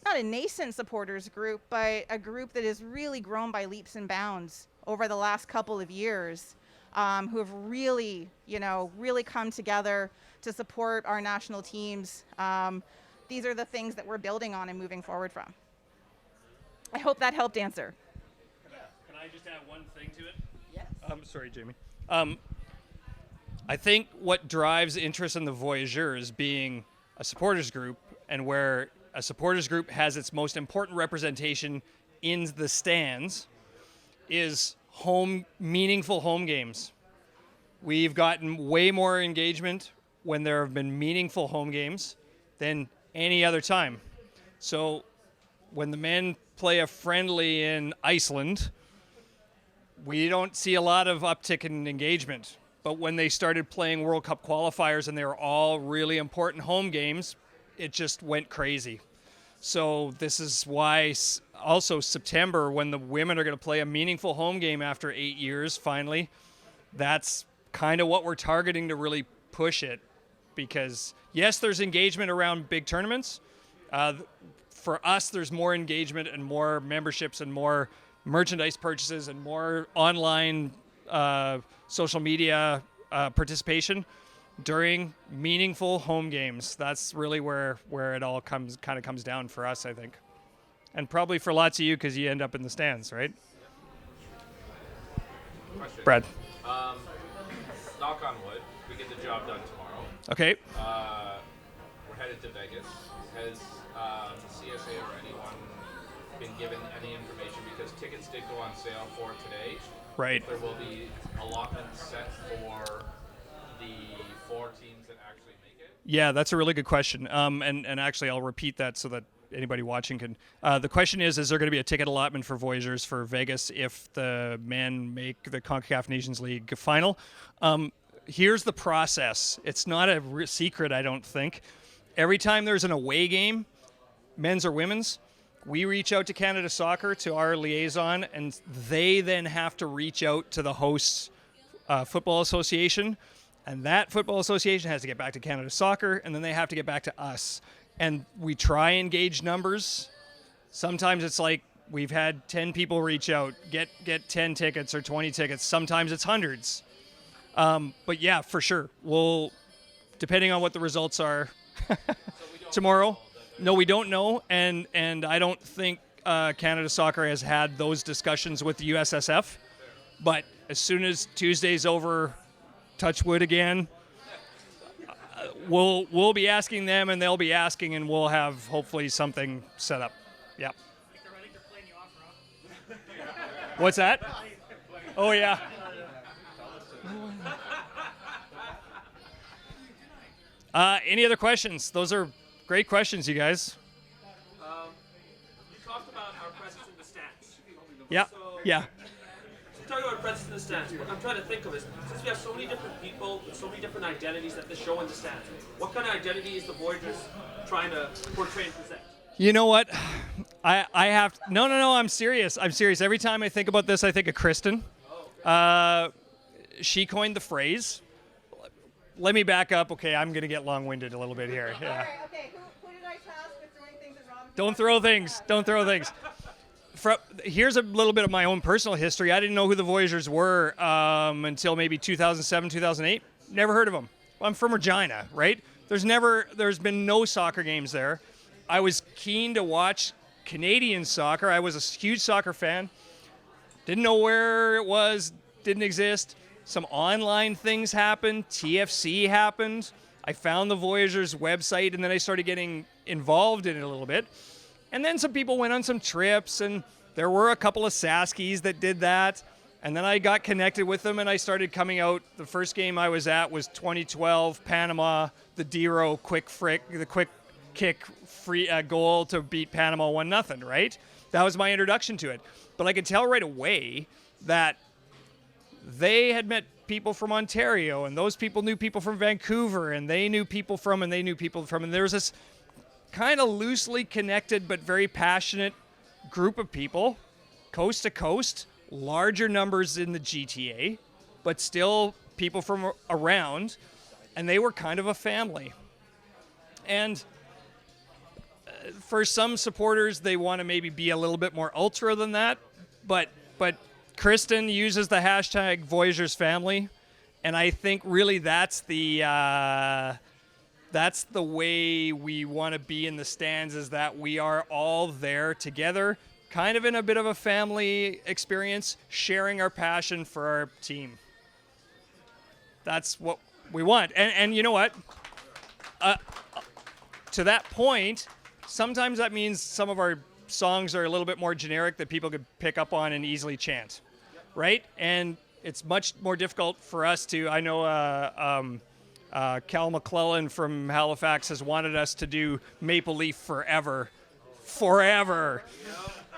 not a nascent supporters group, but a group that has really grown by leaps and bounds over the last couple of years, who have really, really come together to support our national teams. These are the things that we're building on and moving forward from. I hope that helped answer. Can I just add one thing to it? Yes. Sorry, Jamie. I think what drives interest in the Voyageurs being a supporters group, and where a supporters group has its most important representation in the stands, is meaningful home games. We've gotten way more engagement when there have been meaningful home games than any other time. So when the men play a friendly in Iceland, we don't see a lot of uptick in engagement. But when they started playing World Cup qualifiers and they were all really important home games, it just went crazy. So this is why also September, when the women are going to play a meaningful home game after 8 years, finally, that's kind of what we're targeting to really push it. Because yes, there's engagement around big tournaments. For us, there's more engagement and more memberships and more merchandise purchases and more online social media participation during meaningful home games. That's really where it all comes down for us, I think. And probably for lots of you, because you end up in the stands, right? Question. Brad. Knock on wood, we get the job done tomorrow. Okay. we're headed to Vegas. Has CSA or anyone been given any information, because tickets did go on sale for today? Right. There will be allotments set for the 4 teams that actually make it. Yeah, that's a really good question. And actually, I'll repeat that so that anybody watching can. The question is there going to be a ticket allotment for Voyageurs for Vegas if the men make the CONCACAF Nations League final? Here's the process. It's not a secret, I don't think. Every time there's an away game, men's or women's, we reach out to Canada Soccer, to our liaison, and they then have to reach out to the host football association. And that football association has to get back to Canada Soccer, and then they have to get back to us. And we try and gauge numbers. Sometimes it's like we've had 10 people reach out, get 10 tickets or 20 tickets. Sometimes it's hundreds. But yeah, for sure. We'll, depending on what the results are tomorrow. No, we don't know. And I don't think Canada Soccer has had those discussions with the USSF. But as soon as Tuesday's over, touch wood again, we'll be asking them, and they'll be asking, and we'll have hopefully something set up. Yeah. I think they're playing you off, Rob. What's that? Oh yeah. Any other questions? Those are great questions, you guys. You talked about our presence in the stands. Yeah. So, Yeah. talking about presence in the stands, what I'm trying to think of is, since we have so many different people with so many different identities that they show in the stands, what kind of identity is the Voyageurs trying to portray and present? You know what? I have no. I'm serious. Every time I think about this, I think of Kristin. She coined the phrase. Let me back up. Okay, I'm gonna get long-winded a little bit here. Yeah. Okay. Who did I task with throwing things at Rob? Don't throw things. Here's a little bit of my own personal history. I didn't know who the Voyageurs were until maybe 2007, 2008. Never heard of them. I'm from Regina, right? There's been no soccer games there. I was keen to watch Canadian soccer. I was a huge soccer fan. Didn't know where it was, didn't exist. Some online things happened. TFC happened. I found the Voyageurs website, and then I started getting involved in it a little bit. And then some people went on some trips, and there were a couple of Saskies that did that. And then I got connected with them, and I started coming out. The first game I was at was 2012, Panama, the Dero quick kick free goal to beat Panama 1-0, right? That was my introduction to it. But I could tell right away that they had met people from Ontario, and those people knew people from Vancouver, and they knew people from, and there was this kind of loosely connected but very passionate group of people, coast to coast, larger numbers in the GTA, but still people from around, and they were kind of a family. And for some supporters, they want to maybe be a little bit more ultra than that, but Kristin uses the hashtag Voyageurs family, and I think really that's the way we want to be in the stands, is that we are all there together, kind of in a bit of a family experience, sharing our passion for our team. That's what we want. And you know what? To that point, sometimes that means some of our songs are a little bit more generic that people could pick up on and easily chant, right? And it's much more difficult for us to, I know Cal McClellan from Halifax has wanted us to do Maple Leaf Forever.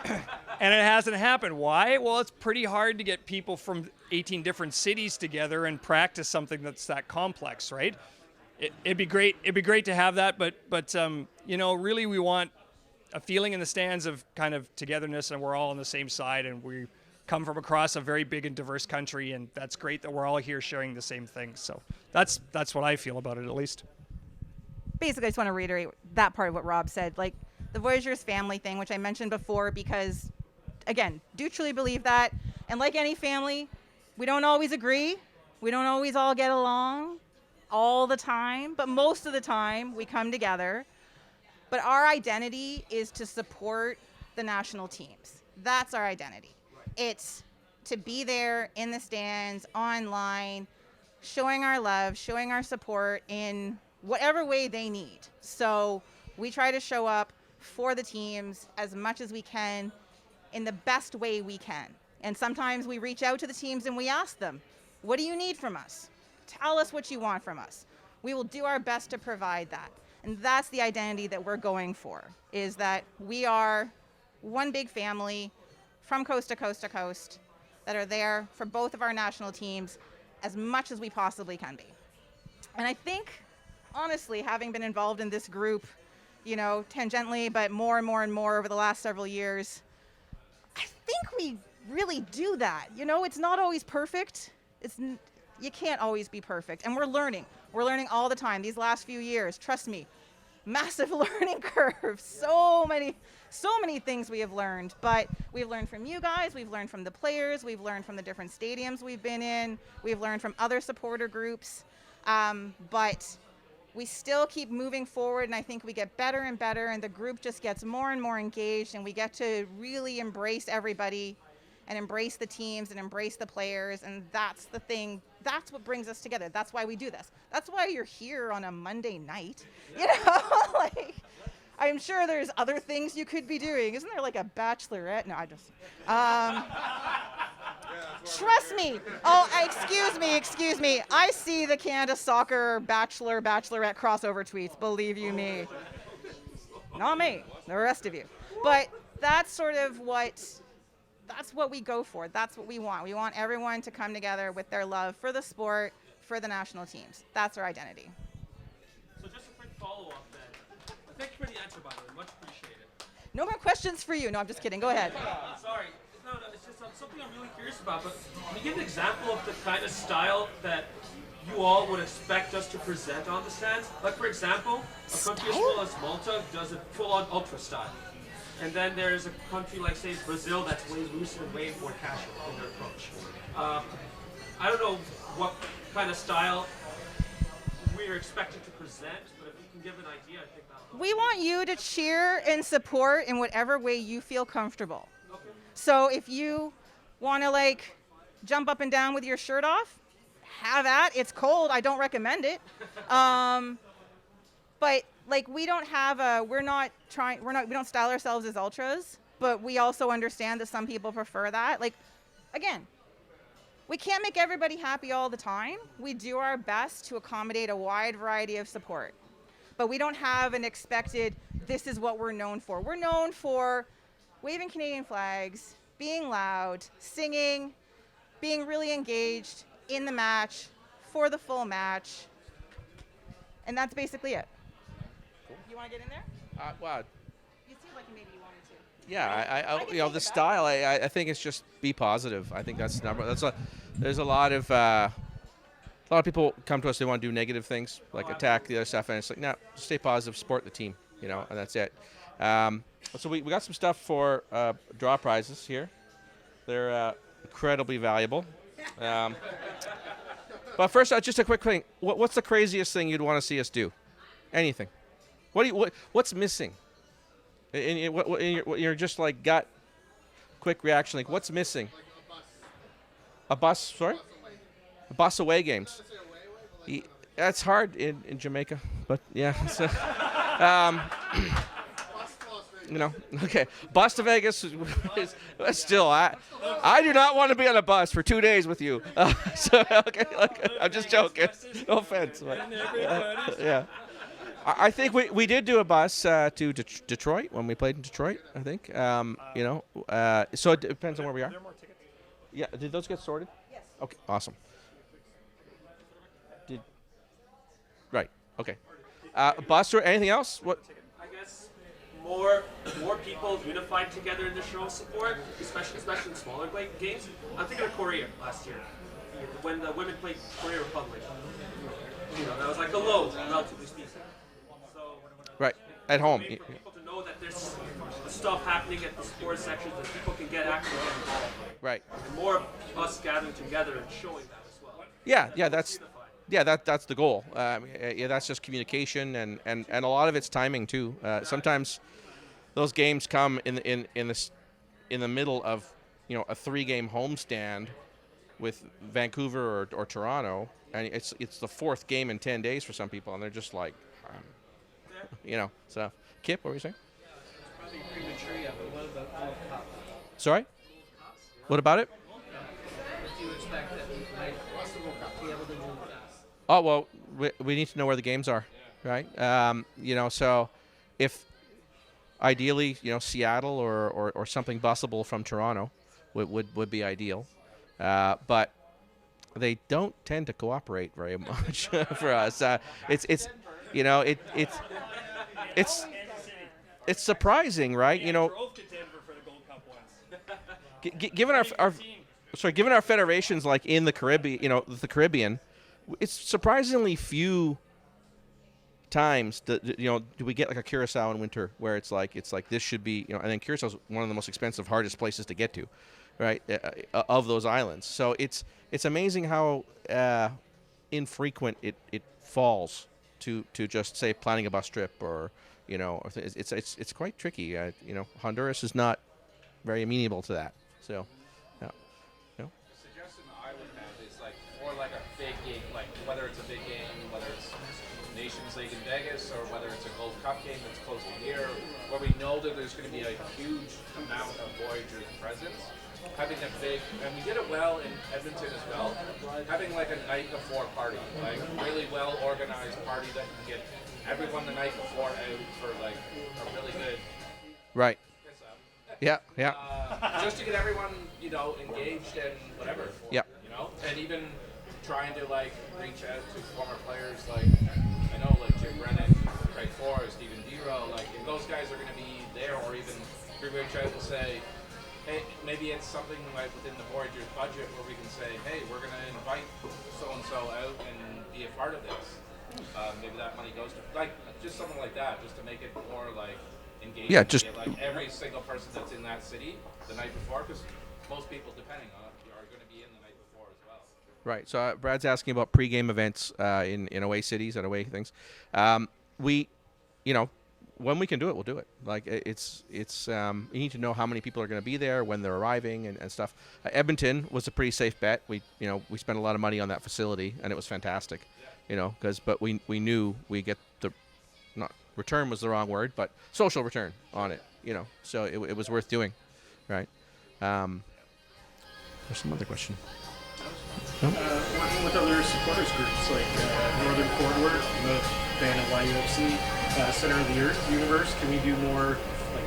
And it hasn't happened. Why? Well, it's pretty hard to get people from 18 different cities together and practice something that's that complex, right? It'd be great to have that, but really we want a feeling in the stands of kind of togetherness, and we're all on the same side, and we come from across a very big and diverse country, and that's great that we're all here sharing the same things. So that's what I feel about it, at least. Basically, I just want to reiterate that part of what Rob said, like the Voyageurs family thing, which I mentioned before, because, again, do truly believe that. And like any family, we don't always agree. We don't always all get along all the time, but most of the time we come together. But our identity is to support the national teams. That's our identity. It's to be there in the stands, online, showing our love, showing our support in whatever way they need. So we try to show up for the teams as much as we can in the best way we can. And sometimes we reach out to the teams and we ask them, what do you need from us? Tell us what you want from us. We will do our best to provide that. And that's the identity that we're going for, is that we are one big family from coast to coast to coast that are there for both of our national teams as much as we possibly can be. And I think, honestly, having been involved in this group, you know, tangentially, but more and more and more over the last several years, I think we really do that. You know, it's not always perfect. You can't always be perfect. And we're learning. We're learning all the time. These last few years, trust me, massive learning curve. So many things we have learned. But we've learned from you guys. We've learned from the players. We've learned from the different stadiums we've been in. We've learned from other supporter groups. But we still keep moving forward, and I think we get better and better, and the group just gets more and more engaged, and we get to really embrace everybody and embrace the teams and embrace the players, and that's the thing. That's what brings us together. That's why we do this. That's why you're here on a Monday night. You know, like, I'm sure there's other things you could be doing. Isn't there like a bachelorette? No, I just... Trust me. Oh, excuse me. I see the Canada Soccer Bachelorette crossover tweets, believe you me. Not me, the rest of you. But that's what we go for. That's what we want. We want everyone to come together with their love for the sport, for the national teams. That's our identity. So just a quick follow-up then. Thank you for the answer, by the way. Much appreciated. No more questions for you. No, I'm just kidding. Go ahead. Sorry. No, it's just something I'm really curious about. But can you give an example of the kind of style that you all would expect us to present on the stands? Like, for example, a country as small as Malta does a full-on ultra style. And then there's a country like, say, Brazil that's way looser and way more casual in their approach. I don't know what kind of style we're expected to present, but if you can give an idea, I think that'll help. We want you to cheer and support in whatever way you feel comfortable. Okay. So if you want to like jump up and down with your shirt off, have at. It's cold. I don't recommend it. But like we don't style ourselves as ultras, but we also understand that some people prefer that. Like, again, we can't make everybody happy all the time. We do our best to accommodate a wide variety of support, but we don't have an expected, this is what we're known for. We're known for waving Canadian flags, being loud, singing, being really engaged in the match, for the full match, and that's basically it. You want to get in there? Well, You seem like maybe you wanted to. yeah, can you know, take the it back. style. I think it's just be positive. I think that's the number. There's a lot of people come to us. They want to do negative things, like attack the other stuff, and it's like, no, stay positive, support the team, you know, and that's it. So we got some stuff for draw prizes here. They're incredibly valuable. But first, just a quick thing. What's the craziest thing you'd want to see us do? Anything. What's missing? In your just like gut, quick reaction. Like, what's missing? A bus. Sorry. A bus away games. That's hard in Jamaica, but yeah. So, you know, okay. Bus to Vegas is still. I do not want to be on a bus for 2 days with you. So okay, I'm just joking. No offense. But, yeah. I think we did do a bus to Detroit when we played in Detroit, I think. You know, so it depends on where we are. There are more tickets. Yeah, did those get sorted? Yes. Okay, awesome. Right, okay. Bus or anything else? What? I guess more people unified together in the show support, especially in smaller games. I'm thinking of Korea last year when the women played Korea Republic. You know, that was like a low, relatively speaking. So Right, at home. maybe for people to know that there's stuff happening at the sports sections that people can actually get involved. Right. And more of us gathering together and showing that as well. Yeah, that's. Unified. Yeah, that's the goal. Yeah, that's just communication and a lot of it's timing too. Sometimes those games come in the middle of, you know, a 3-game homestand, with Vancouver or Toronto, and it's the fourth game in 10 days for some people, and they're just like, So, Kip, what were you saying? Probably premature yet, but what about Gold Cup? Sorry? What about it? What do you expect that we might be able to do fast? Oh, well, we need to know where the games are, right? So if ideally, Seattle or something busable from Toronto would be ideal. But they don't tend to cooperate very much for us. It's surprising, right? Drove to Denver for the Gold Cup once. Given our federations like in the Caribbean, it's surprisingly few times do we get like a Curacao in winter where it's like this should be, and then Curacao is one of the most expensive, hardest places to get to, right, of those islands. So it's amazing how infrequent it falls to just say planning a bus trip or it's quite tricky. Honduras is not very amenable to that. So. The suggestion I would have is like for like a big game, like whether it's a big game, whether it's Nations League in Vegas, or whether it's a Gold Cup game that's close to here, where we know that there's going to be a huge amount of Voyageurs presence. Having a big, and we did it well in Edmonton as well, having like a night before party, like really well organized party that can get everyone the night before out for like a really good Right. kiss up. Yeah. Just to get everyone, engaged and whatever. Yeah. And even trying to like reach out to former players like I know like Jim Brennan, Craig Forrest, even D-Row, like if those guys are going to be there, or even reach out and say, hey, maybe it's something like within the Voyageurs budget where we can say, hey, we're going to invite so-and-so out and be a part of this. Maybe that money goes to, like, just something like that, just to make it more, like, engaging. Yeah, just... Get, like, every single person that's in that city the night before, because most people, depending on it, are going to be in the night before as well. Right. So Brad's asking about pre-game events in away cities and away things. When we can do it, we'll do it. Like it's you need to know how many people are going to be there, when they're arriving, and stuff. Edmonton was a pretty safe bet. We spent a lot of money on that facility, and it was fantastic. But we knew we get the, not return was the wrong word, but social return on it. So it was worth doing, right? There's some other question. Working with other supporters groups like Northern Corridor, the fan of YUFC, Center of the Earth Universe, can we do more like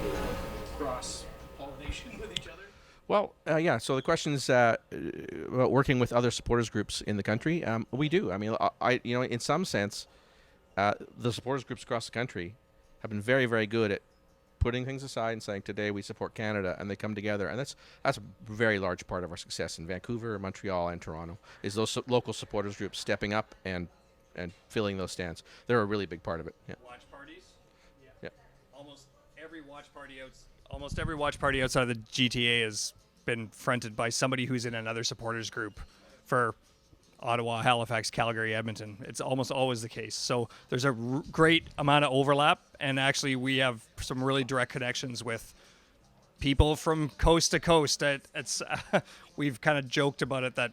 cross-pollination with each other? Well, yeah. So the question is about working with other supporters groups in the country. We do. I mean, in some sense, the supporters groups across the country have been very, very good at putting things aside and saying, today we support Canada, and they come together. And that's a very large part of our success in Vancouver, Montreal, and Toronto, is those local supporters groups stepping up and filling those stands. They're a really big part of it. Yeah. Watch parties? Yeah. Almost every watch party outside of the GTA has been fronted by somebody who's in another supporters group for Ottawa, Halifax, Calgary, Edmonton. It's almost always the case. So there's a great amount of overlap, and actually we have some really direct connections with people from coast to coast. It's we've kind of joked about it that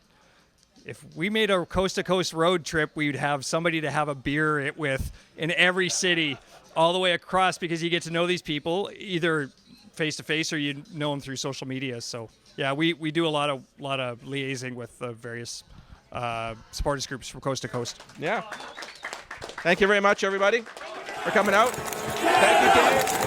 if we made a coast-to-coast road trip, we'd have somebody to have a beer with in every city all the way across, because you get to know these people either face-to-face or you know them through social media. So, yeah, we do a lot of liaising with the various supporters groups from coast to coast. Yeah. Thank you very much, everybody, for coming out. Thank you, Dave.